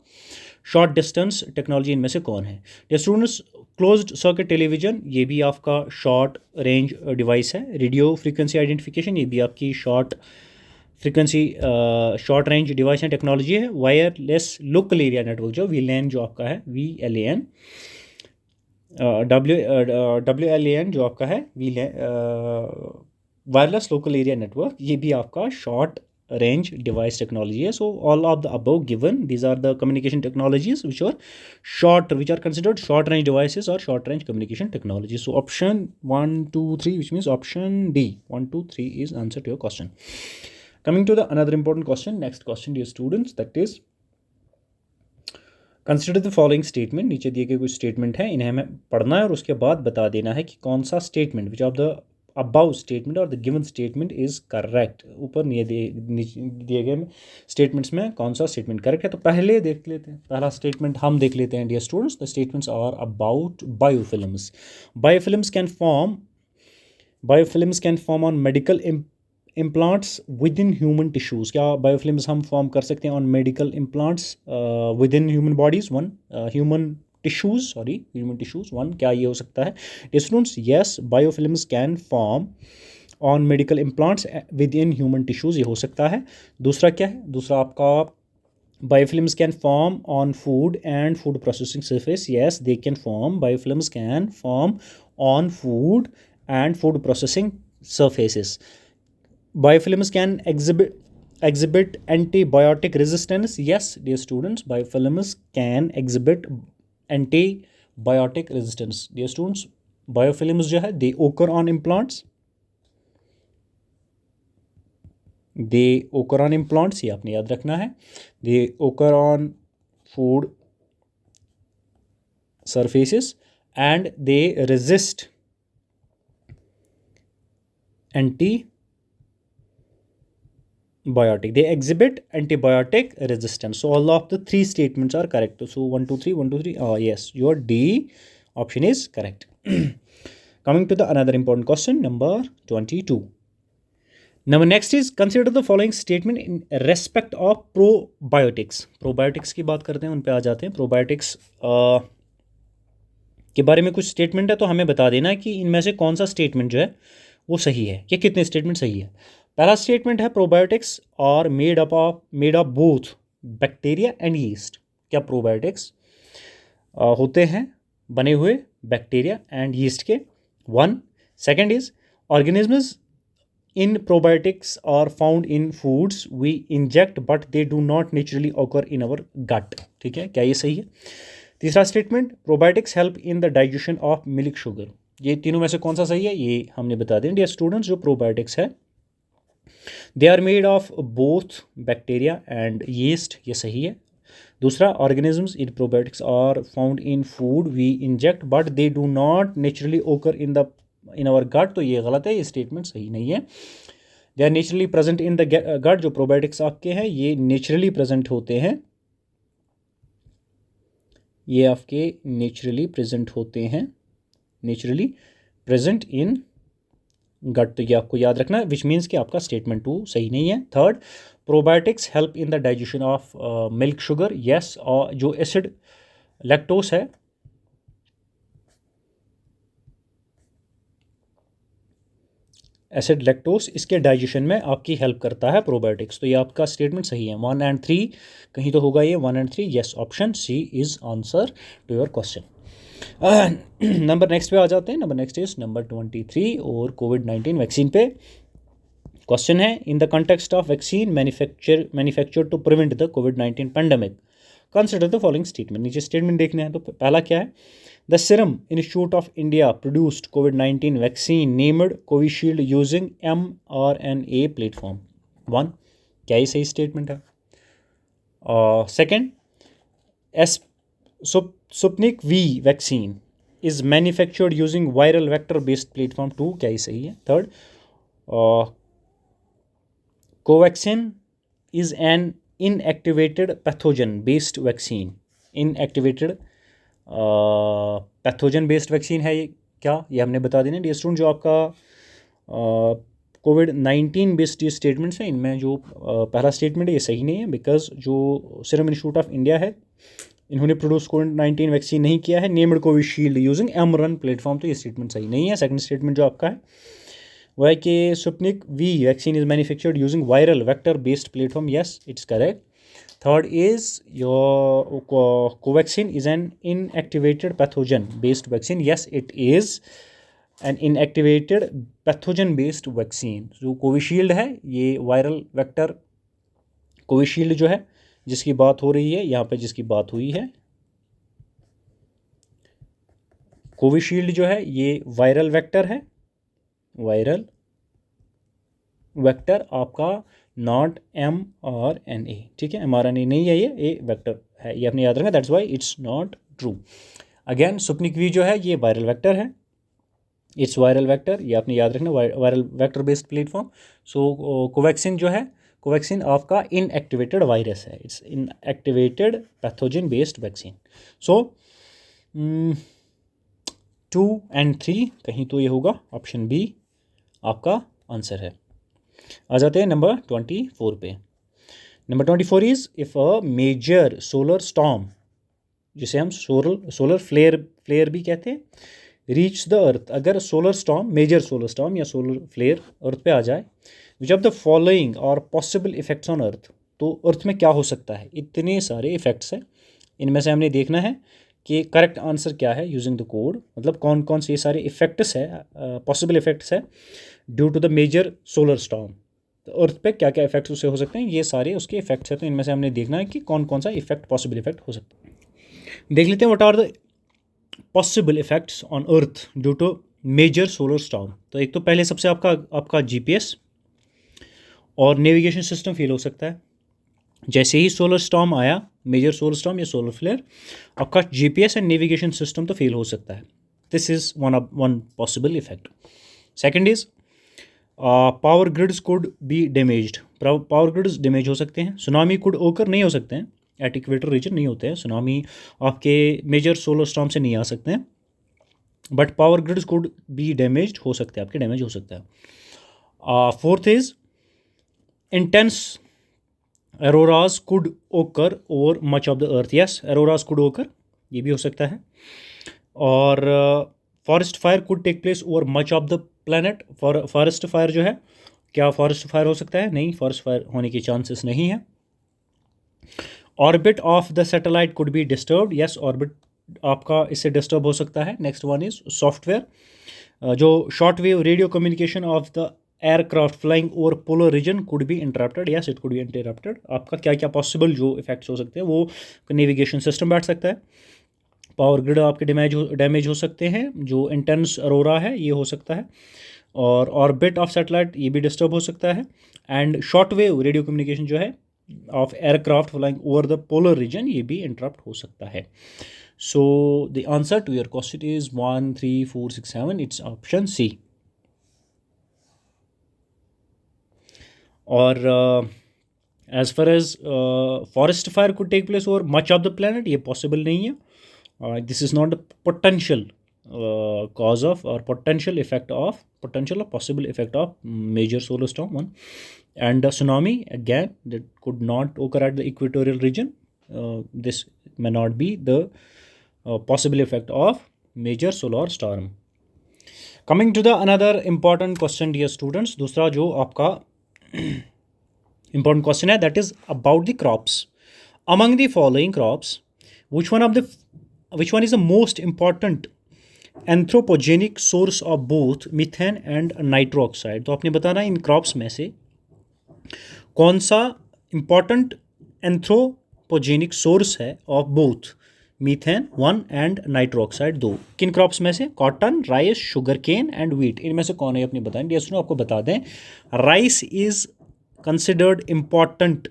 शॉर्ट डिस्टेंस टेक्नोलॉजी इनमें से कौन है. Dear students, closed circuit television ये भी आपका शॉर्ट रेंज डिवाइस है. रेडियो फ्रीक्वेंसी आइडेंटिफिकेशन ये भी आपकी short frequency short range device है, टेक्नोलॉजी है. वायरलेस लोकल एरिया नेटवर्क जो VLAN जो आपका है, VLAN WLAN जो आपका है, वायरलेस लोकल एरिया नेटवर्क, ये भी आपका शॉर्ट range device technology है. So all of the above given, these are the communication technologies which are considered short range devices or short range communication technologies. So option 1 2 3, which means option D 1 2 3 is answer to your question. Coming to the another important question, next question dear students, that is consider the following statement. नीचे दिए गए कुछ statement है, इन्हें हमें पढ़ना है और उसके बाद बता देना है कि कौन सा statement which of the above statement or the given statement is correct. ऊपर दिए गए स्टेटमेंट्स में कौन सा स्टेटमेंट करेक्ट है. तो पहले देख लेते हैं, पहला स्टेटमेंट हम देख लेते हैं dear students. The statements are about biofilms. Biofilms can form on medical implants with in human tissues. क्या बायोफिल्म्स हम फॉर्म कर सकते हैं on medical implants with in human bodies. One human tissues one, क्या ये हो सकता है. Students, yes, biofilms can form on medical implants with in human tissues, ये हो सकता है. दूसरा क्या है, दूसरा आपका biofilms can form on food and food processing surface. Yes, they can form, biofilms can form on food and food processing surfaces. Biofilms can exhibit antibiotic resistance. Yes, dear students, biofilms can exhibit antibiotic resistance. Dear students, biofilms जो है, they occur on implants. They occur on implants, ये आपने याद रखना है. They occur on food surfaces and they resist antibiotic. They exhibit antibiotic resistance. So all of the three statements are correct. So 1 2 3 1 2 3. Yes, your D option is correct. Coming to the another important question, number 22. Number next is consider the following statement in respect of probiotics. Probiotics की बात करते हैं, उन पे आ जाते हैं. Probiotics के बारे में कुछ स्टेटमेंट है, तो हमें बता देना है कि इनमें से कौन सा स्टेटमेंट जो है वो सही है, या कितने स्टेटमेंट सही है. पहला स्टेटमेंट है probiotics are made of both bacteria and yeast. क्या प्रोबायोटिक्स होते हैं बने हुए बैक्टीरिया एंड यीस्ट के. One. Second is organisms in probiotics are found in foods we inject but they do not naturally occur in our gut. ठीक है, क्या ये सही है. तीसरा statement, probiotics help in the digestion of milk sugar. ये तीनों में से कौन सा सही है, ये हमने बता दें डियर स्टूडेंट्स. जो प्रोबायोटिक्स है they are made of both bacteria and yeast, ये सही है. दूसरा, organisms in probiotics are found in food we inject but they do not naturally occur in our गट, तो ये गलत है, ये स्टेटमेंट सही नहीं है. They are naturally present in the gut. जो प्रोबायोटिक्स आपके हैं ये नेचुरली प्रेजेंट होते हैं, ये आपके नेचुरली प्रेजेंट होते हैं, नेचुरली प्रेजेंट इन गट, तो ये आपको याद रखना है, विच मीन्स कि आपका स्टेटमेंट 2 सही नहीं है. Third, probiotics help in the digestion of milk sugar. Yes, और जो एसिड लैक्टोस है, एसिड लैक्टोस, इसके डाइजेशन में आपकी हेल्प करता है प्रोबायोटिक्स, तो ये आपका स्टेटमेंट सही है. 1 and 3 कहीं तो होगा ये 1 and 3. यस, option C is answer to your question. Number next पे आ जाते हैं. नंबर नेक्स्ट इज नंबर 23 और कोविड-19 वैक्सीन पे क्वेश्चन है. In the context of vaccine manufacture to prevent the कोविड-19 pandemic, consider the following statement. नीचे स्टेटमेंट देखने हैं, तो पहला क्या है, the serum institute of India produced कोविड-19 vaccine named Covishield using mRNA platform. One, क्या ये सही स्टेटमेंट है. Second, Sputnik V vaccine is manufactured using viral vector based platform 2, क्या ये सही है? Third, Covaxin is an inactivated pathogen based vaccine. Inactivated pathogen based vaccine है ये क्या? ये हमने बता देना डियर स्टूडेंट। जो आपका कोविड-19 बेस्ड ये स्टेटमेंट्स हैं, इनमें जो पहला स्टेटमेंट है ये सही नहीं है, बिकॉज जो सीरम इंस्टीट्यूट ऑफ इंडिया है इन्होंने प्रोड्यूस कोविड-19 वैक्सीन नहीं किया है नेम्ड कोविशील्ड यूजिंग एमरन प्लेटफॉर्म, तो ये स्टेटमेंट सही नहीं है। सेकंड स्टेटमेंट जो आपका है वह है कि Sputnik V vaccine is manufactured using viral vector based platform, yes it's correct. Third is your Covaxin is an inactivated pathogen based vaccine. Yes, it is an inactivated pathogen based vaccine. जो Covishield है ये viral vector Covishield जो है जिसकी बात हो रही है यहाँ पे, जिसकी बात हुई है कोविशील्ड जो है ये वायरल वेक्टर है, वायरल वेक्टर आपका नॉट mRNA, ठीक है? mRNA नहीं है, ये वेक्टर है, ये अपने याद रखना, that's why it's not true. Again Sputnik V जो है ये वायरल वेक्टर है, इट्स वायरल वेक्टर, ये आपने याद रखना, वायरल वेक्टर बेस्ड प्लेटफॉर्म। सो कोवैक्सिन जो है, कोवैक्सिन आपका इनएक्टिवेटेड वायरस है, it's inactivated pathogen based vaccine. So 2 and 3 कहीं तो ये होगा, ऑप्शन बी आपका आंसर है। आ जाते हैं नंबर 24 पे। Number 24 is if a major solar storm, जिसे हम सोलर फ्लेयर भी कहते हैं, रीच द अर्थ, अगर solar storm, major solar storm या सोलर फ्लेयर अर्थ पे आ जाए, which of the following are possible effects on earth, तो अर्थ में क्या हो सकता है? इतने सारे इफेक्ट्स हैं, इनमें से हमने देखना है कि करेक्ट आंसर क्या है यूजिंग द कोड, मतलब कौन कौन से ये सारे इफेक्ट्स है, पॉसिबल इफेक्ट्स है due to the major solar storm. तो अर्थ पे क्या क्या इफेक्ट्स उससे हो सकते हैं, ये सारे उसके इफेक्ट्स हैं, तो इनमें से हमने देखना है कि कौन कौन सा इफेक्ट, पॉसिबल इफेक्ट हो सकता है। देख लेते हैं what are the possible effects on earth due to major solar storm. तो एक तो पहले सबसे आपका जीपीएस और नेविगेशन सिस्टम फेल हो सकता है। जैसे ही सोलर स्टॉर्म आया, मेजर सोलर स्टॉर्म या सोलर फ्लेयर, आपका जीपीएस एंड नेविगेशन सिस्टम तो फेल हो सकता है। This is one possible effect. Second is power grids could be damaged, power grids damage हो सकते हैं। सुनामी कुड ओकर नहीं हो सकते हैं, एट इक्वेटर रीजन नहीं होते हैं सुनामी, आपके मेजर सोलर स्टॉर्म से नहीं आ सकते हैं, but power grids could be damaged हो सकते हैं, आपके डैमेज हो सकता है। Fourth is intense auroras could occur over much of the earth, yes auroras could occur, ये भी हो सकता है। और forest fire could take place over much of the planet, forest fire जो है, क्या फॉरेस्ट फायर हो सकता है? नहीं, फॉरेस्ट फायर होने के चांसेस नहीं है। Orbit of the satellite could be disturbed, yes orbit आपका इससे डिस्टर्ब हो सकता है। नेक्स्ट वन इज सॉफ्टवेयर, जो short wave radio communication of the aircraft flying over polar region could be interrupted, yes it could be interrupted. आपका क्या क्या possible जो इफेक्ट्स हो सकते हैं, वो नेविगेशन सिस्टम बैठ सकता है, पावर ग्रिड आपके डैमेज हो सकते हैं, जो इंटेंस अरोरा है ये हो सकता है, और ऑर्बिट ऑफ सैटेलाइट ये भी डिस्टर्ब हो सकता है, and short wave radio communication जो है of aircraft flying over the polar region ये भी इंटरप्ट हो सकता है। So the answer to your question is 1 3 4 6 7, it's option C. और as far as forest fire could take place over much of the planet, ये possible नहीं है। This is not the potential cause of or potential or possible effect of major solar storm one, and the tsunami again that could not occur at the equatorial region. This may not be the possible effect of major solar storm. Coming to the another important question, dear students, दूसरा जो आपका important question है, that is about the crops. Among the following crops, which one is the most important anthropogenic source of both methane and nitrous oxide? तो आपने बताना इन crops में से कौन सा इंपॉर्टेंट एंथ्रोपोजेनिक सोर्स है of both methane 1 and nitro oxide 2। किन crops में से? Cotton, rice, sugar cane and wheat, इनमें से कौन है अपनी बताएं। डियर स्टूडेंट आपको बता दें, rice is considered important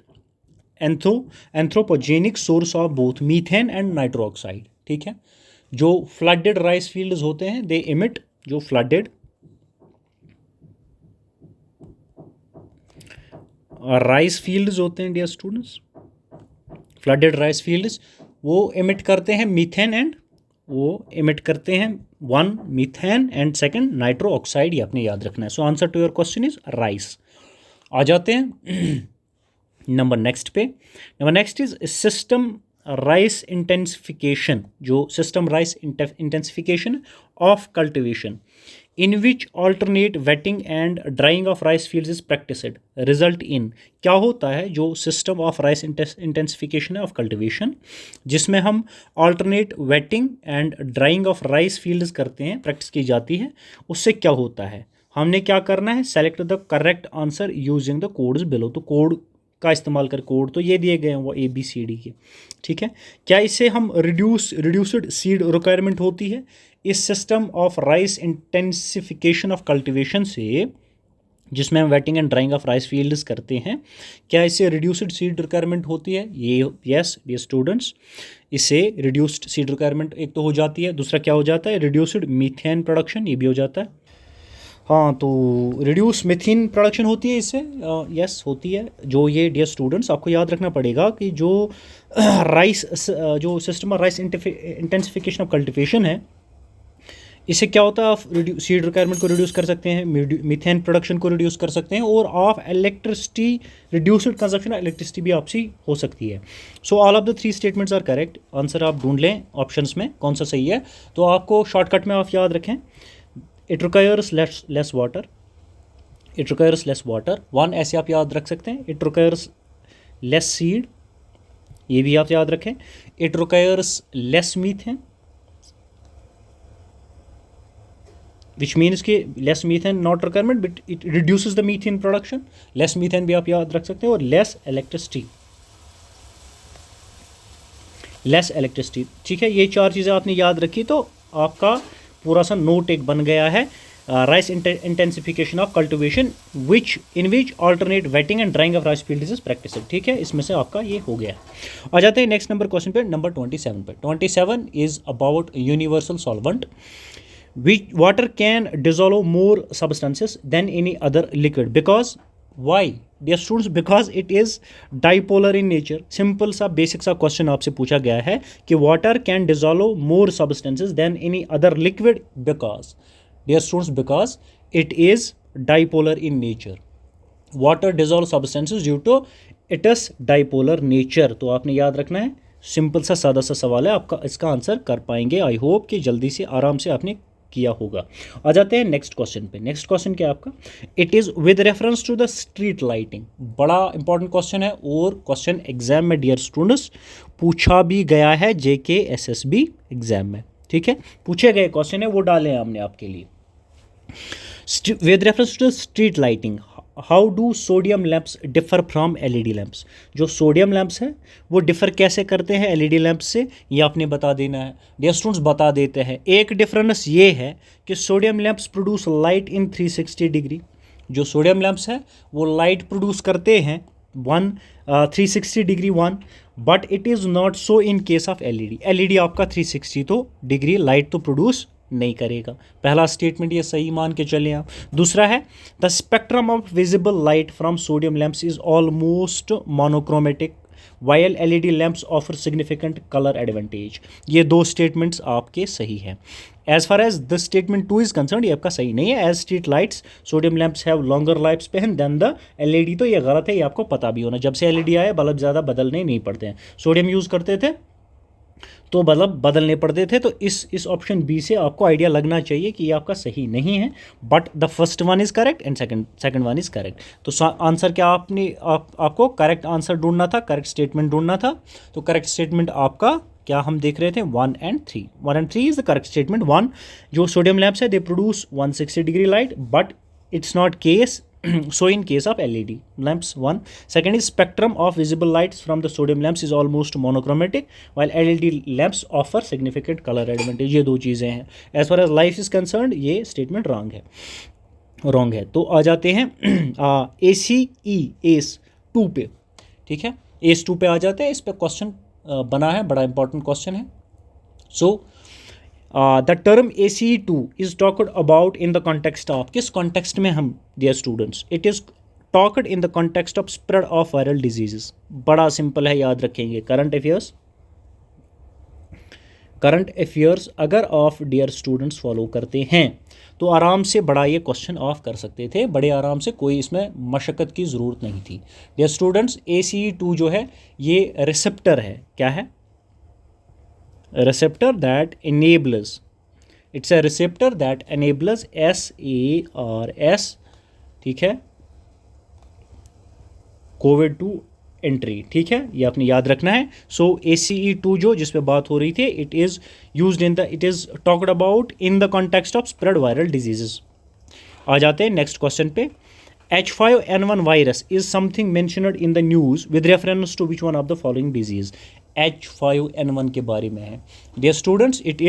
anthropogenic source of both methane and nitro oxide, ठीक है। जो फ्लडेड राइस फील्ड्स होते हैं दे इमिट, जो फ्लडेड राइस फील्ड्स होते हैं dear students, flooded rice fields वो इमिट करते हैं मीथेन एंड वो इमिट करते हैं one methane and second nitro oxide, ये आपने याद रखना है। So answer to your question is rice. आ जाते हैं नंबर नेक्स्ट पे। Number next is system rice intensification, जो system rice intensification of cultivation in which alternate wetting and drying of rice fields is practised result in, क्या होता है जो system of rice intensification है ऑफ कल्टिवेशन जिसमें हम alternate wetting and drying of rice fields करते हैं, practice की जाती है, उससे क्या होता है। हमने क्या करना है, select the correct answer using the codes below. तो कोड का इस्तेमाल कर, कोड तो ये दिए गए हैं वो ABCD के, ठीक है। क्या इससे हम रिड्यूस्ड सीड रिक्वायरमेंट होती है इस system of rice intensification of cultivation से, जिसमें हम waiting and drying of rice fields करते हैं, क्या इससे रिड्यूस्ड सीड रिक्वायरमेंट होती है? ये यस डियर स्टूडेंट्स, इससे रिड्यूस्ड सीड रिक्वायरमेंट एक तो हो जाती है, दूसरा क्या हो जाता है, रिड्यूस्ड मीथेन प्रोडक्शन, ये भी हो जाता है। हाँ, तो रिड्यूस मीथेन प्रोडक्शन होती है इससे, यस होती है। जो ये डियर स्टूडेंट्स आपको याद रखना पड़ेगा कि जो राइस जो system of rice intensification of cultivation है, इससे क्या होता है, आप सीड रिक्वायरमेंट को रिड्यूस कर सकते हैं, मीथेन प्रोडक्शन को रिड्यूस कर सकते हैं, और of electricity reduced consumption electricity भी आपसी हो सकती है। So all of the 3 statements are correct. Answer आप ढूंढ लें ऑप्शंस में कौन सा सही है। तो आपको शॉर्टकट में आप याद रखें, it requires less water, it requires less water, 1 ऐसे आप याद रख सकते हैं। इट रिक्वायर्स लेस सीड, ये भी आप याद रखें। It requires less methane, which means कि less methane not requirement but it reduces the methane production, less methane भी आप याद रख सकते हैं। और लेस इलेक्ट्रिसिटी, लेस इलेक्ट्रिसिटी, ठीक है। ये 4 चीज़ें आपने याद रखी तो आपका पूरा सा नोट एक बन गया है, rice intensification of cultivation which in which alternate wetting and drying of rice fields is practice, ठीक है। इसमें से आपका ये हो गया। आ जाते हैं नेक्स्ट नंबर क्वेश्चन पे, नंबर 27 पे। 27 is about universal solvent which water can dissolve more substances than any other liquid because why dear students, because it is dipolar in nature। Simple सा बेसिक सा क्वेश्चन आपसे पूछा गया है कि water can dissolve more substances than any other liquid because dear students, because it is dipolar in nature, water dissolve substances due to its dipolar nature। तो आपने याद रखना है, सिंपल सा सादा सा सवाल है, आपका इसका आंसर कर पाएंगे। आई होप कि जल्दी से आराम से आपने किया होगा। आ जाते हैं नेक्स्ट क्वेश्चन पे। नेक्स्ट क्वेश्चन क्या है आपका, it is with reference to the street lighting. बड़ा इंपॉर्टेंट क्वेश्चन है और क्वेश्चन एग्जाम में डियर स्टूडेंट्स पूछा भी गया है, JKSSB एग्जाम में, ठीक है। पूछे गए क्वेश्चन है वो डाले हैं हमने आपके लिए। With reference to street lighting, how do sodium lamps differ from LED lamps. जो सोडियम लैंप्स हैं वो डिफर कैसे करते हैं LED लैंप्स से, ये आपने बता देना है। डियर स्टूडेंट्स बता देते हैं। एक डिफरेंस ये है कि sodium lamps produce light in 360 degree. जो सोडियम लैंप्स है वो लाइट प्रोड्यूस करते हैं 360 degree 1, but it is not so in case of LED आपका 360 तो डिग्री लाइट तो प्रोड्यूस नहीं करेगा। पहला स्टेटमेंट ये सही मान के चले आप। दूसरा है the spectrum of visible light from sodium lamps is almost monochromatic while LED lamps offer significant colour advantage. ये 2 स्टेटमेंट्स आपके सही हैं। As far as the statement 2 is concern, ये आपका सही नहीं है। As street lights sodium lamps have longer life span than the LED, तो ये गलत है, ये आपको पता भी होना। जब से LED आया बल्ब ज़्यादा बदलने नहीं पड़ते हैं। सोडियम यूज़ करते थे तो बल्ब बदलने पड़ते थे। तो इस ऑप्शन बी से आपको आइडिया लगना चाहिए कि ये आपका सही नहीं है, but the first one is correct and second one is correct. तो आंसर क्या आपको करेक्ट आंसर ढूंढना था, करेक्ट स्टेटमेंट ढूंढना था। तो करेक्ट स्टेटमेंट आपका क्या हम देख रहे थे, 1 and 3। 1 and 3 is the correct statement. 1 जो सोडियम लैंप्स है they produce 160 degree light, but it's not case so in case of LED lamps 1. Second is spectrum of visible lights from the sodium lamps is almost monochromatic while LED lamps offer significant color advantage। ये 2 चीज़ें हैं। as far as life is concerned ये statement wrong है। तो आ जाते हैं ACE 2 पे, ठीक है। ACE 2 पे आ जाते हैं। इस पे क्वेश्चन बना है, बड़ा इंपॉर्टेंट क्वेश्चन है। So the term ACE2 is talked about in the context of, किस कॉन्टेक्स्ट में हम dear students, it is talked in the context of spread of viral diseases. बड़ा सिंपल है, याद रखेंगे। करंट अफेयर्स अगर आप डियर स्टूडेंट्स फॉलो करते हैं तो आराम से बड़ा ये क्वेश्चन ऑफ कर सकते थे, बड़े आराम से, कोई इसमें मशक्क़त की ज़रूरत नहीं थी। डियर स्टूडेंट्स ACE2 जो है ये रिसेप्टर है, क्या है? receptor that enables, it's a receptor that enables SARS, ठीक है, COVID-2 एंट्री, ठीक है, ये आपने याद रखना है। सो ACE2 जो जिस पे बात हो रही थी, it is used in the, it is talked about in the context of spread viral diseases. आ जाते हैं नेक्स्ट क्वेश्चन पे। H5N1 virus is something mentioned in the news with reference to which one of the following disease? H5N1 के बारे में है। Dear students, it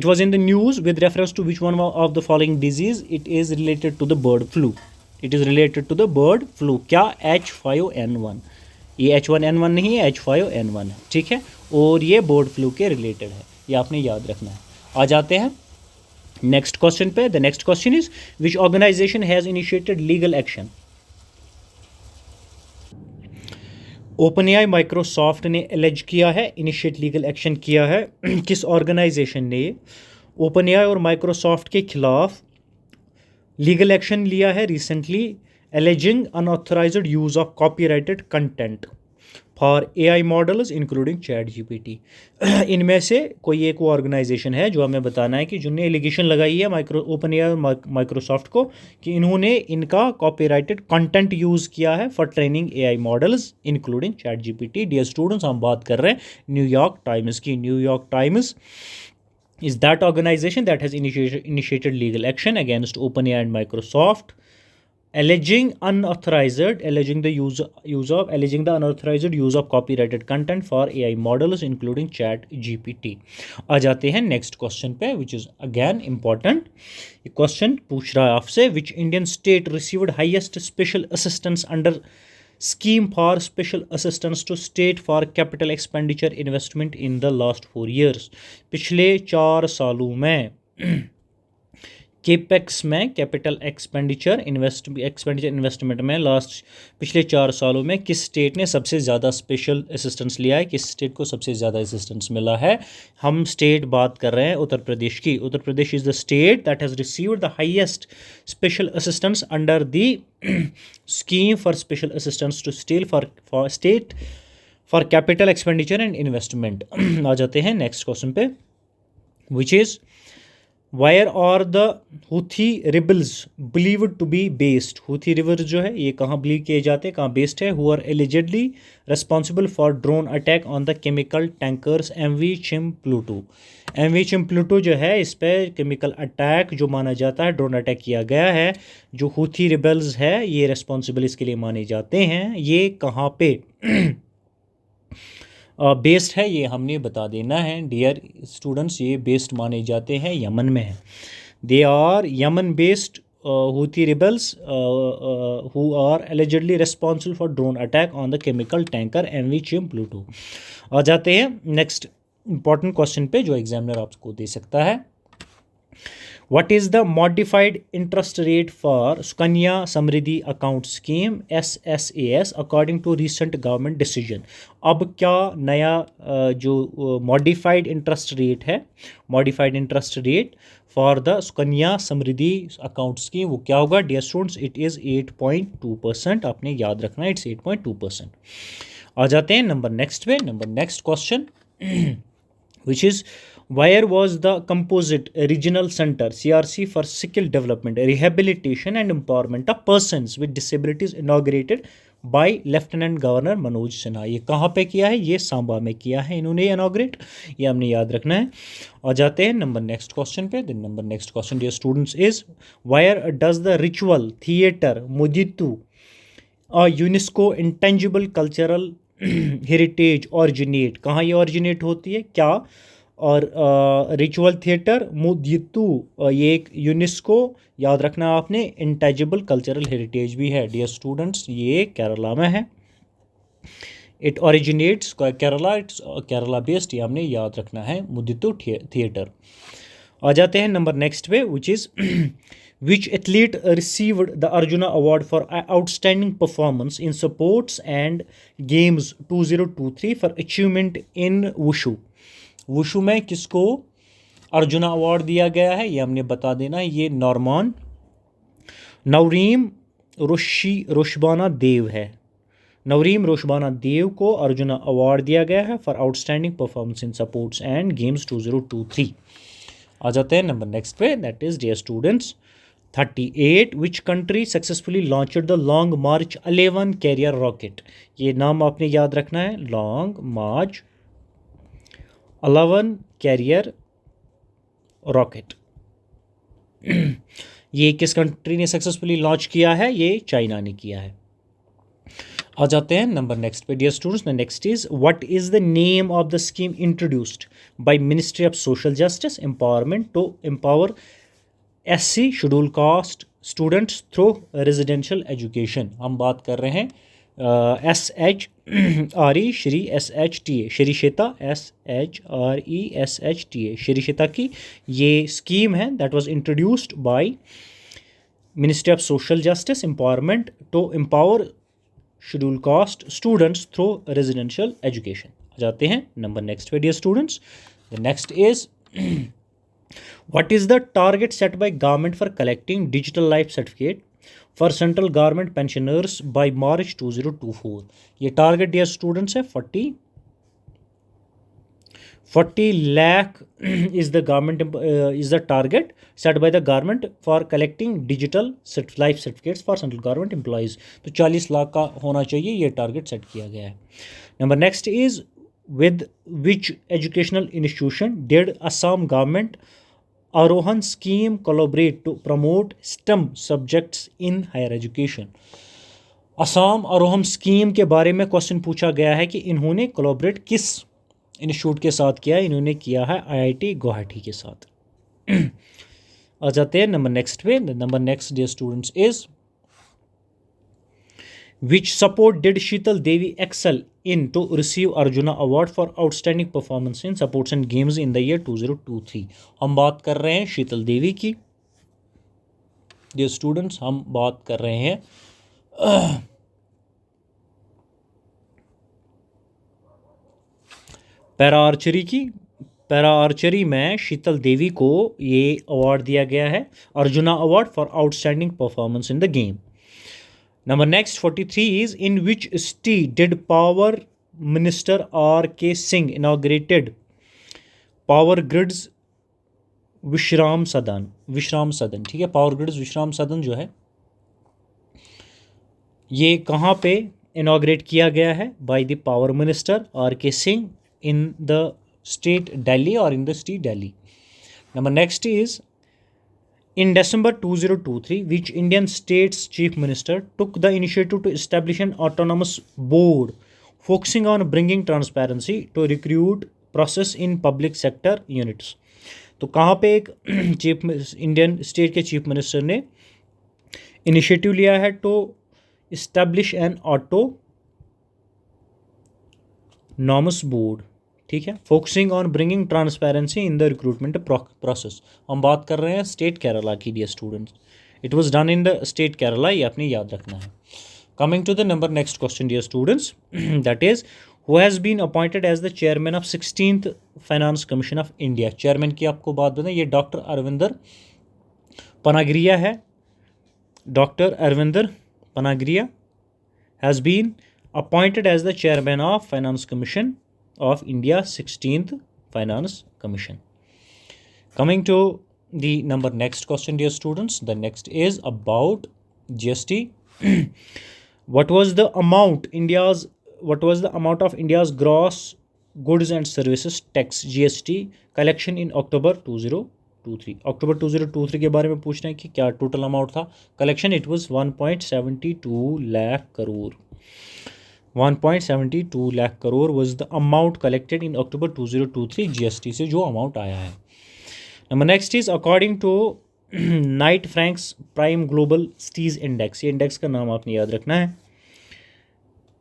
was in the news with reference to which one of the following disease? It is related to the bird flu. It is related to the bird flu. क्या? H5N1। ये H1N1 नहीं है, H5N1 है, ठीक है, और ये bird flu के रिलेटेड है, ये आपने याद रखना है। आ जाते हैं नेक्स्ट क्वेश्चन पे। The next question is which organisation has initiated legal action? OpenAI Microsoft ने एलिज किया है, इनिशिएट लीगल एक्शन किया है। किस ऑर्गेनाइजेशन ने OpenAI और माइक्रोसॉफ्ट के खिलाफ लीगल एक्शन लिया है recently, alleging unauthorised use of copyrighted content for AI models including ChatGPT। इनमें से कोई एक वो ऑर्गेनाइजेशन है जो हमें बताना है कि जिन्होंने एलिगेशन लगाई है OpenAI और माइक्रोसॉफ्ट को कि इन्होंने इनका कॉपीराइटेड कंटेंट यूज़ किया है for training AI models including ChatGPT। Dear students, हम बात कर रहे हैं न्यूयॉर्क टाइम्स की। New York Times is that organization that has initiated legal action against OpenAI and Microsoft, alleging the unauthorized use of copyrighted content for AI models including ChatGPT। आ जाते हैं next question पे, which is again important। ये question पूछ रहा है आपसे, which Indian state received highest special assistance under scheme for special assistance to state for capital expenditure investment in the last 4 years? पिछले 4 सालों में केपेक्स में, कैपिटल एक्सपेंडिचर इन्वेस्टमेंट में पिछले 4 सालों में किस स्टेट ने सबसे ज़्यादा स्पेशल असिस्टेंस लिया है? किस स्टेट को सबसे ज़्यादा असिस्टेंस मिला है? हम स्टेट बात कर रहे हैं उत्तर प्रदेश की। Uttar Pradesh is the state that has received the highest special assistance under the scheme for special assistance to state for capital expenditure and investment. आ जाते हैं नेक्स्ट क्वेश्चन पे, which is Where are the Houthi rebels believed to be based? Houthi rebels जो है ये कहाँ believe किए जाते हैं, कहाँ बेस्ड है? Who are allegedly responsible for drone attack on the chemical tankers MV Chim-Pluto। MV Chim-Pluto जो है इस पर केमिकल अटैक जो माना जाता है, ड्रोन अटैक किया गया है, जो Houthi rebels है ये रिस्पॉन्सिबल इसके लिए माने जाते हैं। ये कहाँ पे बेस्ड है ये हमने बता देना है डियर स्टूडेंट्स। ये बेस्ड माने जाते हैं यमन में है। They are Yemen based Houthi rebels who are allegedly responsible for drone attack on the chemical tanker MV Chim-Pluto। आ जाते हैं नेक्स्ट इंपॉर्टेंट क्वेश्चन पे जो एग्जामिनर आपको दे सकता है। What is the modified interest rate for Sukanya Samriddhi Account Scheme SSAS according to recent government decision? अब क्या नया जो मॉडिफाइड इंटरेस्ट रेट है, modified interest rate for the Sukanya Samriddhi account scheme, वो क्या होगा? Dear students, it is 8.2%। आपने याद रखना है, इट्स 8.2%। आ जाते हैं number next question, which is where was the composite regional center CRC for skill development, rehabilitation and empowerment of persons with disabilities inaugurated by lieutenant governor Manoj Sinha. ये कहाँ पे किया है? ये सांबा में किया है इन्होंने इनाग्रेट, ये हमने याद रखना है। और जाते हैं नंबर नेक्स्ट क्वेश्चन पे। The number next question dear students is where does the ritual theatre Mudiyettu UNESCO intangible cultural heritage originate, कहाँ ये ऑरिजिनेट होती है? क्या? और रिचुअल थिएटर मुदितु ये एक यूनेस्को, याद रखना आपने, इंटेंजिबल कल्चरल हेरिटेज भी है डियर स्टूडेंट्स, ये केरला में है। It originates Kerala, it's Kerala based, ये हमने याद रखना है, मुदितु थिएटर। आ जाते हैं नंबर नेक्स्ट पे, which is which athlete received the Arjuna Award for outstanding performance in sports and games 2023 for achievement in wushu। Wushu में किसको अर्जुना अवार्ड दिया गया है, ये हमने बता देना है, ये नॉर्मान नवरीम रोशबाना देव है। नवरीम रोशबाना देव को अर्जुना अवार्ड दिया गया है for outstanding performance in sports and games 2023। आ जाते हैं नंबर नेक्स्ट पे, that is dear students 38, which country successfully launch the long march 11 carrier rocket. ये नाम आपने याद रखना है, लॉन्ग मार्च 11 कैरियर रॉकेट। ये किस कंट्री ने सक्सेसफुली लॉन्च किया है, ये चाइना ने किया है। आ जाते हैं नंबर नेक्स्ट पे dear students, the next is what is the name of the scheme introduced by ministry of social justice empowerment to empower SC schedule caste students through residential education. हम बात कर रहे हैं SHRE श्री SHTA श्रीशेता SHRESHTA श्रीशेता की ये scheme है, that was introduced by ministry of social justice empowerment to empower schedule caste students through residential education. जाते हैं नंबर नेक्स्ट पे dear students, the next is what is the target set by government for collecting digital life certificate for central government pensioners by March 2024। ये target dear students है 40 lakh is the government is the target set by the government for collecting digital life certificates for central government employees। तो 40 लाख का होना चाहिए, ये target set किया गया है। Number next is with which educational institution did Assam government Arohan scheme collaborate to promote STEM subjects in higher education। Assam Arohan scheme के बारे में क्वेश्चन पूछा गया है कि इन्होंने कोलैबोरेट किस इंस्टीट्यूट के साथ किया है, इन्होंने किया है IIT गुवाहाटी के साथ। आ जाते हैं नंबर नेक्स्ट पे, number next dear students is which support did Sheetal Devi excel in to receive Arjuna Award for outstanding performance in sports and games in the year 2023। हम बात कर रहे हैं शीतल देवी की डियर स्टूडेंट्स, हम बात कर रहे हैं पैरा आर्चरी की। पैरा आर्चरी में शीतल देवी को ये अवार्ड दिया गया है, arjuna award for outstanding performance in the game. Number next 43 is in which state did Power Minister R.K. Singh inaugurated Power Grids विश्राम सदन। ठीक है, पावर ग्रिड्स विश्राम सदन जो है ये कहाँ पे इनाग्रेट किया गया है, by the power minister R.K. Singh in the state Delhi और in the state Delhi. Number next is in December 2023, which Indian state's chief minister took the initiative to establish an autonomous board focusing on bringing transparency to recruit process in public sector units। तो कहाँ पे एक Indian state के chief minister ने initiative लिया है to establish an autonomous board, ठीक है, focusing on bringing transparency in the recruitment process. हम बात कर रहे हैं स्टेट केरला की dear students, it was done in the state Kerala, ये आपने याद रखना है। Coming to the number next question dear students, that is who has been appointed as the chairman of 16th finance commission of India. Chairman की आपको बात बताएं, ये डॉक्टर अरविंदर पनागरिया है। Doctor Arvinder Panagariya has been appointed as the chairman of finance commission of India 16th Finance Commission। Coming to the number next question dear students, the next is about GST। what was the amount of India's gross goods and services tax GST collection in October 2023। अक्टूबर 2023 के बारे में पूछना है कि क्या total amount था collection, it was 1.72 lakh crore. 1.72 lakh crore was the amount collected in October 2023 GST से जो अमाउंट आया है। Number next is according to Knight Frank's prime global cities index, ये इंडेक्स का नाम आपने याद रखना है।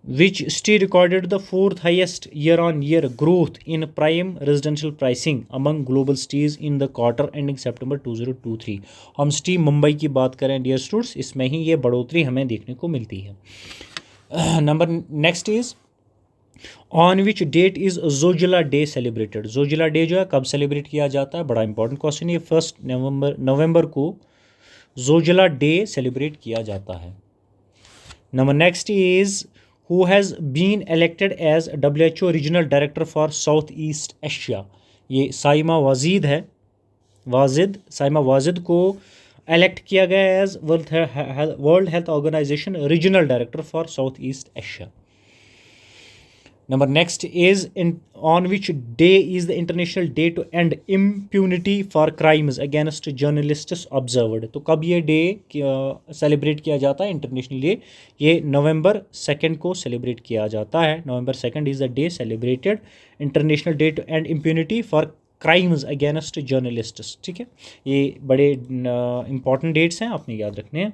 Which city recorded the fourth highest year-on-year growth in prime residential pricing among global cities in the quarter ending September 2023? हम city Mumbai की बात करें डियर स्टूडेंट्स, इसमें ही ये बढ़ोतरी हमें देखने को मिलती है। Number next is on which date is Zojila day celebrated? Zojila day जो है कब सेलिब्रेट किया जाता है? बड़ा इंपॉर्टेंट क्वेश्चन, ये 1 नवंबर को जोजिला डे सेलिब्रेट किया जाता है। Number next is who has been elected as WHO regional director for South East Asia? ये साइमा वाजिद है, साइमा वाजिद को इलेक्ट किया गया as World Health Organization regional director for South East Asia. Number next is on which day is the international day to end impunity for crimes against journalists observed? तो कब ये day celebrate किया जाता है international day? ये नवंबर 2 को celebrate किया जाता है। November 2 is the day celebrated international day to end impunity for crimes against journalists. ठीक है, ये बड़े इंपॉर्टेंट डेट्स हैं, आपने याद रखने हैं।